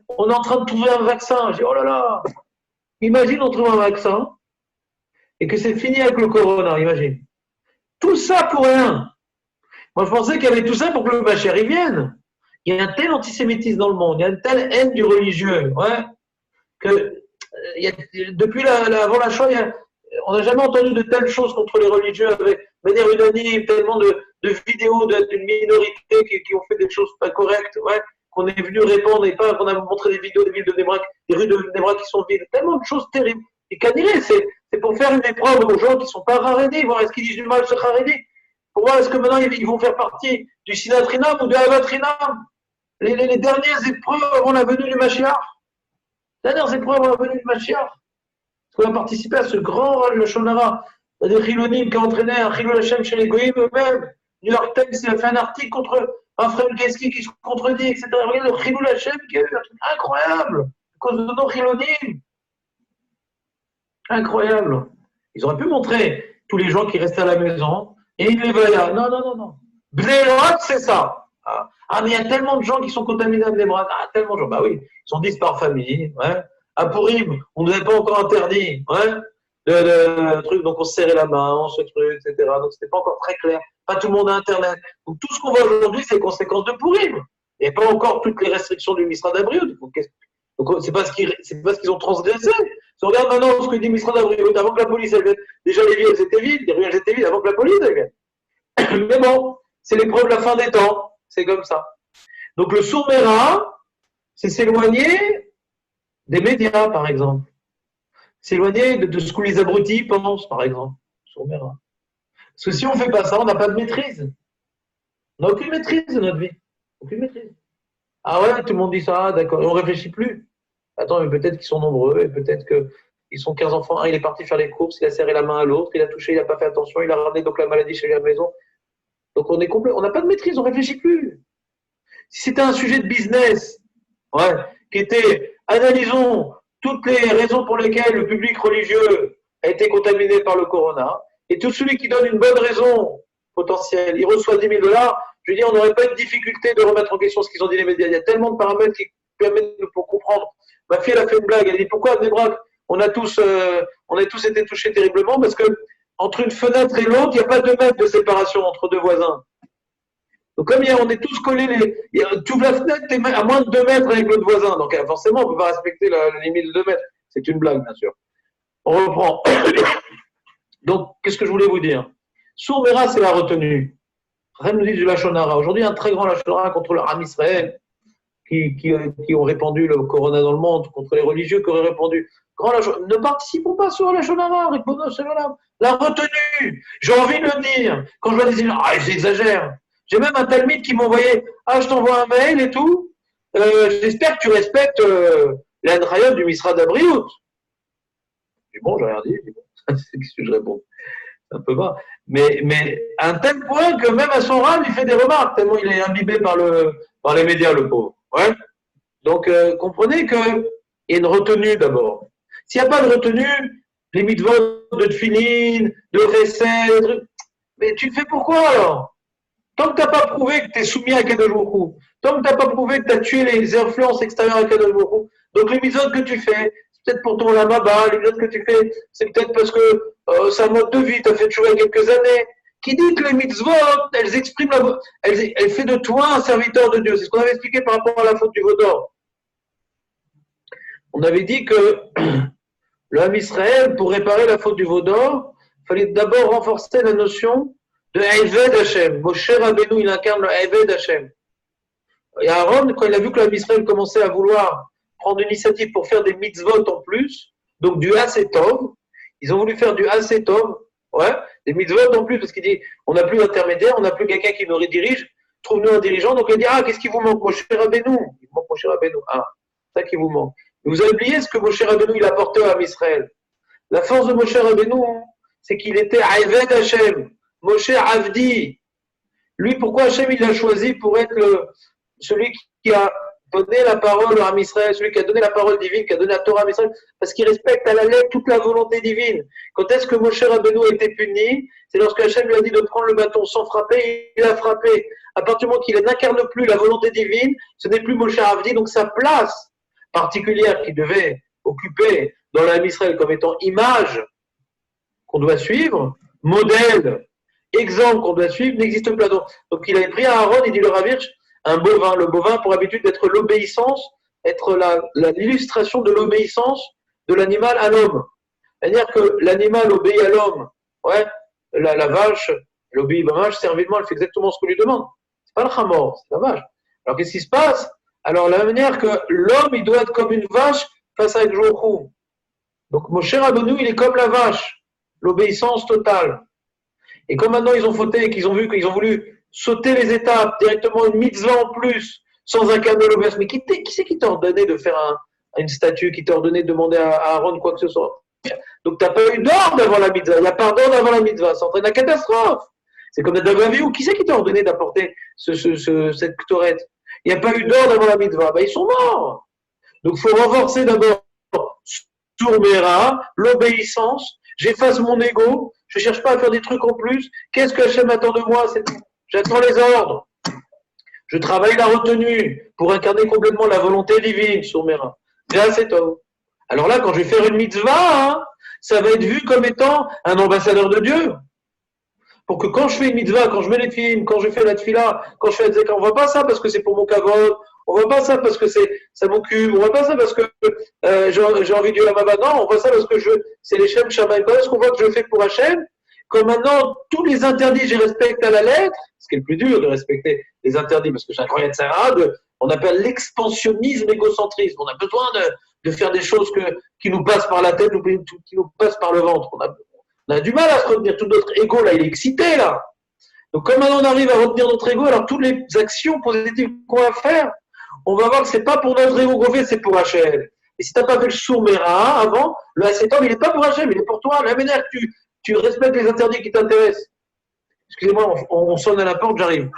on est en train de trouver un vaccin. Je dis, oh là là, imagine on trouve un vaccin et que c'est fini avec le corona, imagine. Tout ça pour rien. Moi, je pensais qu'il y avait tout ça pour que le Mashiach y vienne. Il y a un tel antisémitisme dans le monde, il y a une telle haine du religieux, que depuis avant la Shoah, on n'a jamais entendu de telles choses contre les religieux de manière unanime, tellement de vidéos d'une minorité qui ont fait des choses pas correctes, qu'on est venu répondre et pas qu'on a montré des vidéos des villes de Nebrak, des rues de Nebrak qui sont vides, tellement de choses terribles. Et Kaniré, c'est pour faire une épreuve aux gens qui ne sont pas rarédés, voir est-ce qu'ils disent du mal sur rarédés, pour voir est-ce que maintenant ils vont faire partie du Sinat Rinam ou de Avat Rinam. Les dernières épreuves avant la venue du Mashiach. Les dernières épreuves avant la venue du Mashiach. Parce qu'on a participé à ce grand Lashon Hara. Il y a des Chilonim qui ont entraîné un Chilul Hashem chez les Goïm eux-mêmes. New York Times a fait un article contre Raphaël Geski qui se contredit, etc. Regardez le Chilul Hashem qui a eu un truc incroyable. À cause de nos Chilonim. Incroyable. Ils auraient pu montrer tous les gens qui restaient à la maison et ils les voyaient. Non. Bnei Brak, c'est ça. Mais il y a tellement de gens qui sont contaminés à Bnei Brak. Tellement de gens. Bah oui, ils sont 10 par famille. À Purim, on ne nous avait pas encore interdit trucs, donc on se serrait la main, on se truc, etc. Donc c'était pas encore très clair. Pas tout le monde a Internet. Donc tout ce qu'on voit aujourd'hui, c'est les conséquences de Pourim. Et pas encore toutes les restrictions du Misra d'Abriout. Donc c'est parce qu'ils ont transgressé. Si on regarde maintenant ce que dit Misra d'Abriout, avant que la police elle vienne, déjà les villes elles étaient vides, les rues elles étaient vides avant que la police elle vienne. Mais bon, c'est l'épreuve de la fin des temps. C'est comme ça. Donc le sourd-méra, c'est s'éloigner des médias, par exemple. S'éloigner de ce que les abrutis pensent, par exemple. Sourd-méra. Parce que si on ne fait pas ça, on n'a pas de maîtrise. On n'a aucune maîtrise de notre vie. Aucune maîtrise. Ah ouais, tout le monde dit ça, d'accord. Et on ne réfléchit plus. Attends, mais peut-être qu'ils sont nombreux, et peut-être qu'ils sont 15 enfants. Un, il est parti faire les courses, il a serré la main à l'autre, il a touché, il n'a pas fait attention, il a ramené donc la maladie chez lui à la maison. Donc on est complet, on n'a pas de maîtrise, on ne réfléchit plus. Si c'était un sujet de business, ouais, qui était, analysons toutes les raisons pour lesquelles le public religieux a été contaminé par le corona, et tout celui qui donne une bonne raison potentielle, il reçoit 10 000 $, je veux dire, on n'aurait pas de difficulté de remettre en question ce qu'ils ont dit les médias. Il y a tellement de paramètres qui permettent pour comprendre. Ma fille, elle a fait une blague, elle a dit, pourquoi à Nebrak, on a tous été touchés terriblement, parce que entre une fenêtre et l'autre, il n'y a pas 2 mètres de séparation entre 2 voisins. Donc comme on est tous collés, tu ouvres la fenêtre, tu es à moins de 2 mètres avec l'autre voisin. Donc forcément, on ne peut pas respecter la limite de 2 mètres. C'est une blague, bien sûr. On reprend. Donc, qu'est-ce que je voulais vous dire? Sourd-méra, c'est la retenue. Rien nous dit du Lachon Hara. Aujourd'hui, un très grand Lachon Hara contre le Ham Israël, qui ont répandu le corona dans le monde, contre les religieux qui auraient répandu. Ne participons pas sur la Lachon Hara, la retenue. J'ai envie de le dire. Quand je vois des images, j'exagère. J'ai même un talmide qui m'envoyait, je t'envoie un mail et tout. J'espère que tu respectes l'Andrayot du Misra d'Abriout. Je dis bon, j'ai rien dit. Qu'est-ce que je réponds? C'est un peu bas. Mais à un tel point que même à son rame, il fait des remarques, tellement il est imbibé par les médias, le pauvre. Ouais. Donc, comprenez qu'il y a une retenue d'abord. S'il n'y a pas de retenue, les mitzvot de tfilin, de recette, mais tu le fais pourquoi alors? Tant que tu n'as pas prouvé que tu es soumis à Kadosh Baruch Hu, tant que tu n'as pas prouvé que tu as tué les influences extérieures à Kadosh Baruch Hu, donc les mitzvot que tu fais, c'est peut-être pour ton lamaba, les mitzvot que tu fais, c'est peut-être parce que c'est un mode de vie, tu as fait chouva quelques années, qui dit que les mitzvot, elles expriment elles fait de toi un serviteur de Dieu. C'est ce qu'on avait expliqué par rapport à la faute du veau d'or. On avait dit que le Ham Israël, pour réparer la faute du veau d'or, il fallait d'abord renforcer la notion de Eved Hashem. Moshe Rabbeinu, il incarne le Eved Hashem. Et Aaron, quand il a vu que le Ham Israël commençait à vouloir prendre l'initiative pour faire des mitzvot en plus, donc du Hasetov, ils ont voulu faire du Hasetov, ouais, des mitzvot en plus, parce qu'il dit, on n'a plus d'intermédiaire, on n'a plus quelqu'un qui nous redirige, trouve-nous un dirigeant, donc il dit, qu'est-ce qui vous manque, Moshe Rabbeinu? Il manque Moshe Rabbeinu, c'est ça qui vous manque. Mais vous avez oublié ce que Moshe Rabbeinu, il a apporté à Israël. La force de Moshe Rabbeinu, c'est qu'il était Eved Hashem, Moshe Avdi. Lui, pourquoi Hashem, il l'a choisi pour être celui qui a donné la parole à Israël, celui qui a donné la parole divine, qui a donné la Torah à Israël, parce qu'il respecte à la lettre toute la volonté divine. Quand est-ce que Moshe Rabbeinu a été puni? C'est lorsque Hashem lui a dit de prendre le bâton sans frapper, il a frappé. À partir du moment qu'il n'incarne plus la volonté divine, ce n'est plus Moshe Avdi, donc sa place particulière qu'il devait occuper dans l'âme Israël comme étant image qu'on doit suivre, modèle, exemple qu'on doit suivre, n'existe plus. Donc il avait pris à Aaron, il dit le Ravirch, un bovin. Le bovin pour habitude d'être l'obéissance, être l'illustration de l'obéissance de l'animal à l'homme. C'est-à-dire que l'animal obéit à l'homme. Ouais, la vache, elle obéit à la vache servilement, elle fait exactement ce qu'on lui demande. C'est pas le chamor, c'est la vache. Alors qu'est-ce qui se passe? Alors la manière que l'homme, il doit être comme une vache face à Ekjouchou. Donc Moshe Rabbeinu, il est comme la vache, l'obéissance totale. Et comme maintenant ils ont fauté et qu'ils ont vu qu'ils ont voulu sauter les étapes, directement une mitzvah en plus, sans incarner l'obéissance. Mais qui c'est qui t'a ordonné de faire une statue, qui t'a ordonné de demander à Aaron quoi que ce soit? Donc tu n'as pas eu d'ordre avant la mitzvah, il n'y a pas d'ordre avant la mitzvah, ça entraîne la catastrophe. C'est comme Nadav Avihu, qui c'est qui t'a ordonné d'apporter cette torette? Il n'y a pas eu d'ordre avant la mitzvah, ils sont morts. Donc il faut renforcer d'abord Sourd-méra, l'obéissance, j'efface mon ego, je ne cherche pas à faire des trucs en plus. Qu'est-ce que Hachem attend de moi? J'attends les ordres. Je travaille la retenue pour incarner complètement la volonté divine, Sourd-méra. Grâce et tout. Alors là, quand je vais faire une mitzvah, ça va être vu comme étant un ambassadeur de Dieu. Pour que quand je fais une mitzvah, quand je mets les films, quand je fais la tefila, quand je fais la tzedaka, on ne voit pas ça parce que c'est pour mon kavod, on ne voit pas ça parce que ça m'occupe, on ne voit pas ça parce que j'ai envie de dire à ma non, on voit ça parce que c'est les Shem Shamaim. Quand est-ce qu'on voit que je le fais pour Hachem? Comme maintenant, tous les interdits, je respecte à la lettre, ce qui est le plus dur de respecter les interdits, parce que j'ai un croyant de Sarah, on appelle l'expansionnisme égocentrisme. On a besoin de faire des choses qui nous passent par la tête ou qui nous passent par le ventre. On a du mal à se retenir. Tout notre ego, là, il est excité, là. Donc, comme maintenant on arrive à retenir notre ego, alors toutes les actions positives qu'on va faire, on va voir que c'est pas pour notre ego qu'on fait, c'est pour Hachem. Et si tu n'as pas fait le sourmera avant, le Hacétom, il n'est pas pour Hachem, il est pour toi. La manière que tu respectes les interdits qui t'intéressent. Excusez-moi, on sonne à la porte, j'arrive.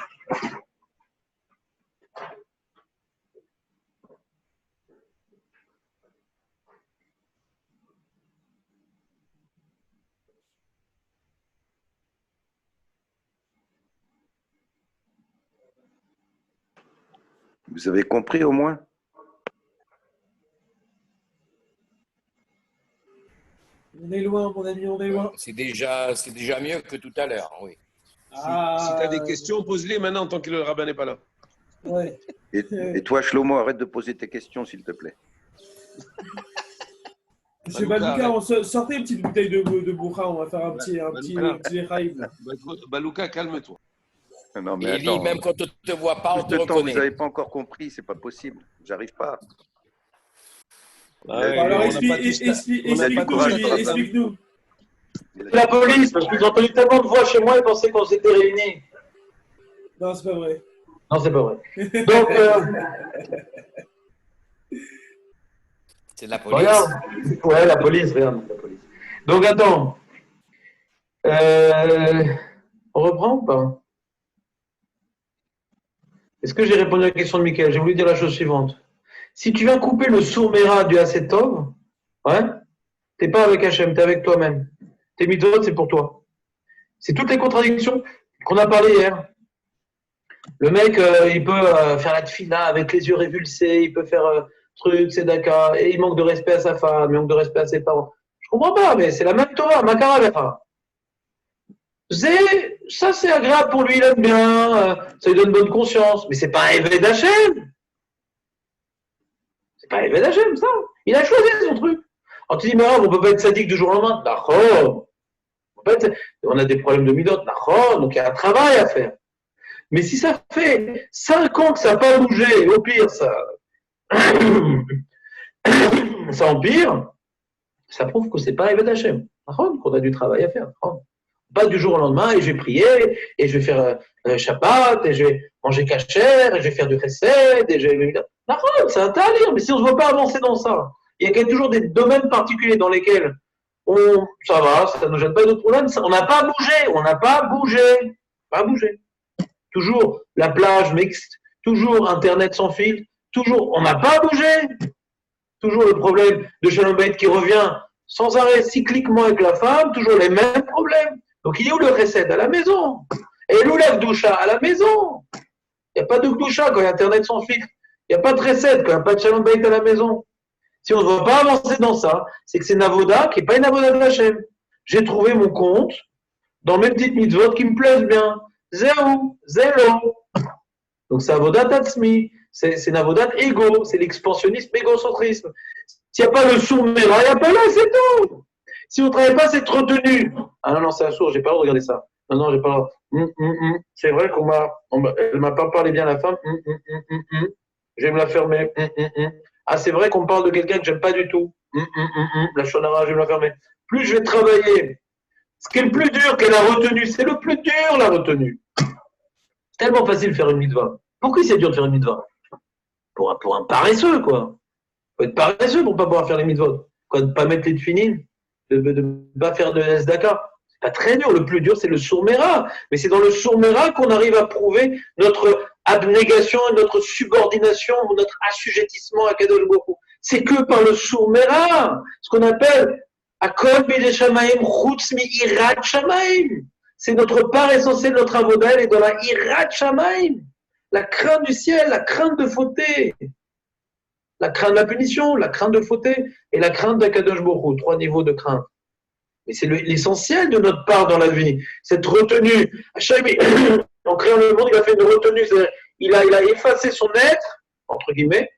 Vous avez compris au moins? On est loin, mon ami, on est loin. C'est déjà mieux que tout à l'heure, oui. Si tu as des questions, pose-les maintenant tant que le rabbin n'est pas là. Ouais. Et toi, Shlomo, arrête de poser tes questions, s'il te plaît. Monsieur Balouka, sortez une petite bouteille de Boucha, on va faire un petit raïm. Balouka, calme-toi. Non, mais Élie, attends, même quand on ne te voit pas, on te plus de temps, reconnaît. vous n'avez pas encore compris, c'est pas possible. J'arrive pas. Alors explique-nous. La police, parce qu'ils ont entendu tellement de voix chez moi, ils pensaient qu'on s'était réunis. Non, c'est pas vrai. Non, c'est pas vrai. Donc, C'est de la police. regarde. Ouais, la police, regarde. La police. Donc, attends. On reprend ou pas? Est-ce que j'ai répondu à la question de Mickaël? J'ai voulu dire la chose suivante. Si tu viens couper le sourmera du Hacétom, ouais, t'es pas avec Hachem, t'es avec toi-même. Tes mitzvot, c'est pour toi. C'est toutes les contradictions qu'on a parlé hier. Le mec, il peut faire la tefila avec les yeux révulsés, il peut faire truc, tzedaka, et il manque de respect à sa femme, il manque de respect à ses parents. Je comprends pas, mais c'est la même Torah, Makara. Ça, c'est agréable pour lui, il aime bien, ça lui donne bonne conscience, mais c'est pas un Eved Hachem. C'est pas un Eved Hachem, ça. Il a choisi son truc. Alors tu dis, mais on peut pas être sadique du jour au lendemain. D'accord. On a des problèmes de midot, d'accord, donc il y a un travail à faire. Mais si ça fait 5 ans que ça n'a pas bougé, au pire, ça empire, ça prouve que c'est pas Eved Hachem. Qu'on a du travail à faire. Pas du jour au lendemain, et je vais prier, et je vais faire Shabbat, et je vais manger kasher, et je vais faire du chesed, et je vais... C'est un talir, mais si on ne se voit pas avancer dans ça, il y a toujours des domaines particuliers dans lesquels ça va, ça ne nous gêne pas d'autres problèmes, on n'a pas bougé, pas bougé. Toujours la plage mixte, toujours Internet sans fil, toujours, on n'a pas bougé. Toujours le problème de Shalom Bayit qui revient sans arrêt cycliquement avec la femme, toujours les mêmes problèmes. Donc il est où le chesed? À la maison. Et où la gdoucha? À la maison. Il n'y a pas de gdoucha quand il y a Internet sans filtre. Il n'y a pas de chesed quand il n'y a pas de Shalom Bayit à la maison. Si on ne va pas avancer dans ça, c'est que c'est une avoda qui n'est pas une avoda de Hachem. J'ai trouvé mon compte dans mes petites mitzvot qui me plaisent bien. Zéro. Donc c'est avodat tatsmi. C'est une avodat égo. C'est l'expansionnisme égocentrisme. S'il n'y a pas le sourmera, il n'y a pas là, c'est tout. Si on ne travaille pas cette retenue. Ah non, c'est un sourd, j'ai pas le droit de regarder ça. Non, j'ai pas le droit. C'est vrai elle m'a pas parlé bien la femme. Je vais me la fermer. Ah, c'est vrai qu'on me parle de quelqu'un que j'aime pas du tout. La shonara, je vais me la fermer. Plus je vais travailler. Ce qui est le plus dur qu'elle a retenu, c'est le plus dur, la retenue. C'est tellement facile de faire une mitzvah. Pourquoi c'est dur de faire une mitzvah? Pour un paresseux, quoi. Il faut être paresseux pour ne pas pouvoir faire les mitzvot. Quoi, de ne pas mettre les tefilines, de ne pas faire de SDAKA. C'est pas très dur. Le plus dur, c'est le sourmera. Mais c'est dans le sourmera qu'on arrive à prouver notre abnégation, notre subordination, notre assujettissement à Kadosh Baruch Hu. C'est que par le sourmera, ce qu'on appelle Akol Bidei Shamayim Chutz Mi Irat Shamayim. C'est notre part essentielle, notre avoda, elle est dans la Irat Shamayim. La crainte du ciel, la crainte de fauter. La crainte de la punition, la crainte de fauter et la crainte d'Akadosh Baruch Hu. 3 niveaux de crainte. Mais c'est l'essentiel de notre part dans la vie. Cette retenue. Hachem, en créant le monde, il a fait une retenue. Il a effacé son être, entre guillemets.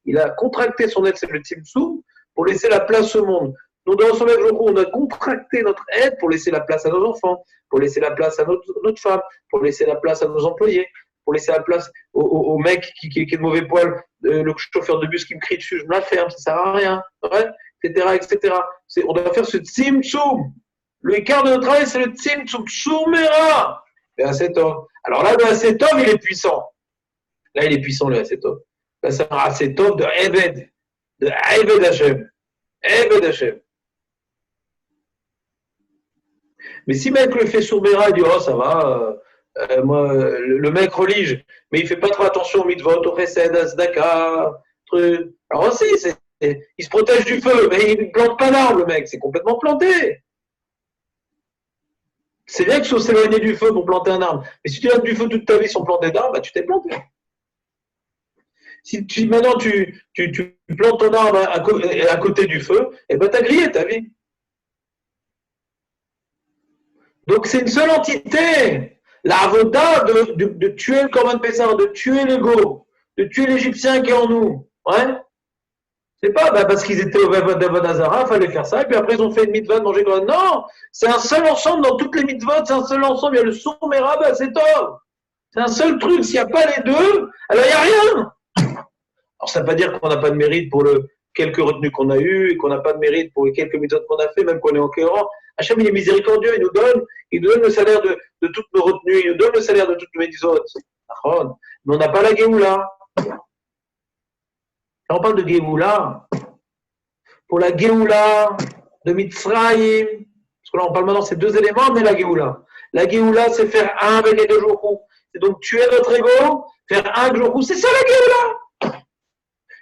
Il a contracté son être, c'est le Tzimtzum, pour laisser la place au monde. Donc, dans son œuvre, on a contracté notre être pour laisser la place à nos enfants, pour laisser la place à notre femme, pour laisser la place à nos employés, pour laisser la place au mec qui est de mauvais poil, le chauffeur de bus qui me crie dessus, je me la ferme, ça sert à rien, ouais, etc. On doit faire ce tzimtzum. Le quart de notre travail, c'est le tzimtzum, shumera, le Hasetov. Alors là, le Hasetov, il est puissant. Là, il est puissant, le Hasetov. Là, c'est un Hasetov de Eved Hashem. Eved Hashem. Mais si le mec le fait sourmera, il dit oh ça va, moi le mec relige, mais il fait pas trop attention au mitzvot, au chesed, à tzedaka, truc. Alors aussi, il se protège du feu, mais il ne plante pas d'arbre le mec, c'est complètement planté. C'est bien qu'il faut s'éloigner du feu pour planter un arbre, mais si tu restes du feu toute ta vie sans planter d'arbre, bah, tu t'es planté. Si maintenant tu plantes ton arbre à côté du feu, et ben tu as grillé ta vie. Donc c'est une seule entité. La avoda de tuer le Korban Pessah, de tuer l'ego, de tuer l'Égyptien qui est en nous. Ouais. C'est pas parce qu'ils étaient au Vodazara, il fallait faire ça, et puis après ils ont fait une mitzvah de manger Korban. Non, c'est un seul ensemble dans toutes les mitzvot, c'est un seul ensemble. Il y a le Soumera, c'est top. C'est un seul truc. S'il n'y a pas les deux, alors il n'y a rien. Alors ça ne veut pas dire qu'on n'a pas de mérite pour quelques retenues qu'on a eues, et qu'on n'a pas de mérite pour les quelques mitzvot qu'on a fait, même qu'on est en cohérent. Hachem, il est miséricordieux, il nous donne le salaire de toutes nos retenues, il nous donne le salaire de toutes nos mitzvot. Mais on n'a pas la Géoula. Quand on parle de Géoula, pour la Géoula de Mitzrayim, parce que là on parle maintenant de ces deux éléments, mais la Géoula. La Géoula, c'est faire un avec les deux jours. C'est donc tuer notre ego, faire un avec jour. C'est ça la Géoula.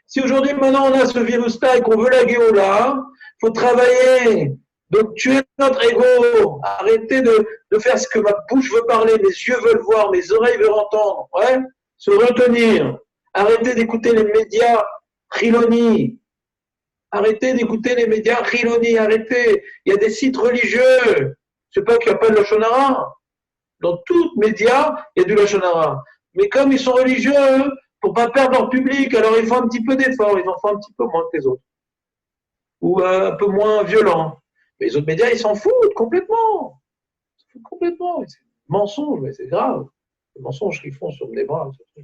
Si aujourd'hui, maintenant, on a ce virus-là et qu'on veut la Géoula, il faut travailler. Donc, tuer notre ego, arrêter de faire ce que ma bouche veut parler, mes yeux veulent voir, mes oreilles veulent entendre, ouais, se retenir, arrêter d'écouter les médias Chiloni, arrêtez d'écouter les médias Chiloni, arrêtez, il y a des sites religieux, c'est pas qu'il n'y a pas de Lachon Hara, dans tous les médias, il y a du Lachon Hara, mais comme ils sont religieux, pour pas perdre leur public, alors ils font un petit peu d'effort, ils en font un petit peu moins que les autres, ou un peu moins violents. Les autres médias, ils s'en foutent complètement. Ils s'en foutent complètement. C'est mensonge, mais c'est grave. Les mensonges qu'ils font sur des bras, c'est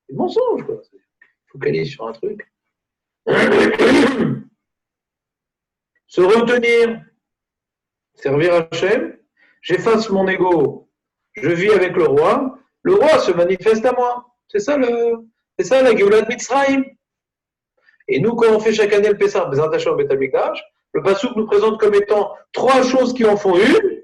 des mensonges, quoi. Il faut focaliser sur un truc. Se retenir, servir Hachem, j'efface mon ego, je vis avec le roi se manifeste à moi. C'est ça la Géoula de Mitzrayim. Et nous, quand on fait chaque année le Pessah, Bezrat Hashem au Beth Amikdash, le Passouk nous présente comme étant 3 choses qui en font une.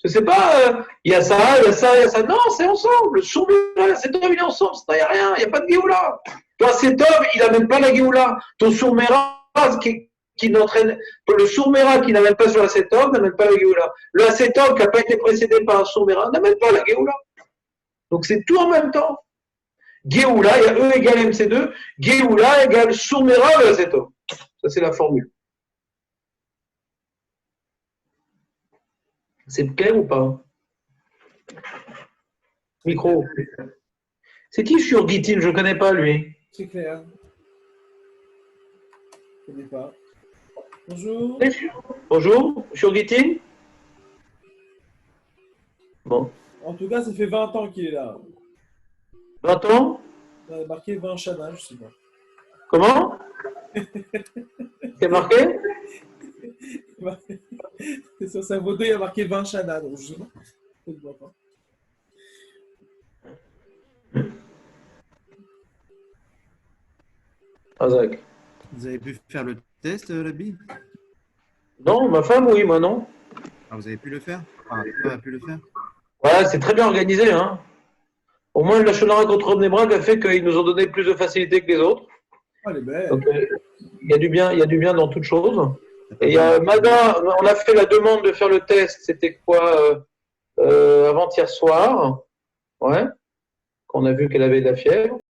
C'est pas, il y a ça, il y a ça, il y a ça. Non, c'est ensemble. Le Sourmera, c'est il est ensemble. Il n'y a rien, il n'y a pas de Géoula. Toi, cet homme, il n'amène pas la Géoula. Ton Sourmera, qui n'entraîne, le Sourmera qui n'amène pas sur la Setov, n'amène pas la Géoula. Le Setov qui n'a pas été précédé par un Sourmera, n'amène pas la Géoula. Donc c'est tout en même temps. Géoula, il y a E égale MC2, Géoula égale Sourmera le Setov. Ça, c'est la formule. C'est clair ou pas? Micro. C'est qui Shurgitin? Je ne connais pas, lui. C'est clair. Je ne connais pas. Bonjour. Bonjour, Shurgitin? Bon. En tout cas, ça fait 20 ans qu'il est là. 20 ans? Il a marqué 20 Shana, je sais pas. Comment? C'est marqué? Sur sa photo, il a marqué 20 Shana, donc je ne vois pas. Azak. Vous avez pu faire le test, Labi? Non, ma femme, oui, moi non. Ah, vous avez pu le faire? Enfin, tu as pu le faire? Ouais, c'est très bien organisé, hein. Au moins, la Shonara contre Bnei Brak a fait qu'ils nous ont donné plus de facilité que les autres. Ah, elle est belle. Donc, il y a du bien dans toute chose. Et il y a Mada, on a fait la demande de faire le test, c'était quoi, avant-hier soir, ouais, qu'on a vu qu'elle avait de la fièvre.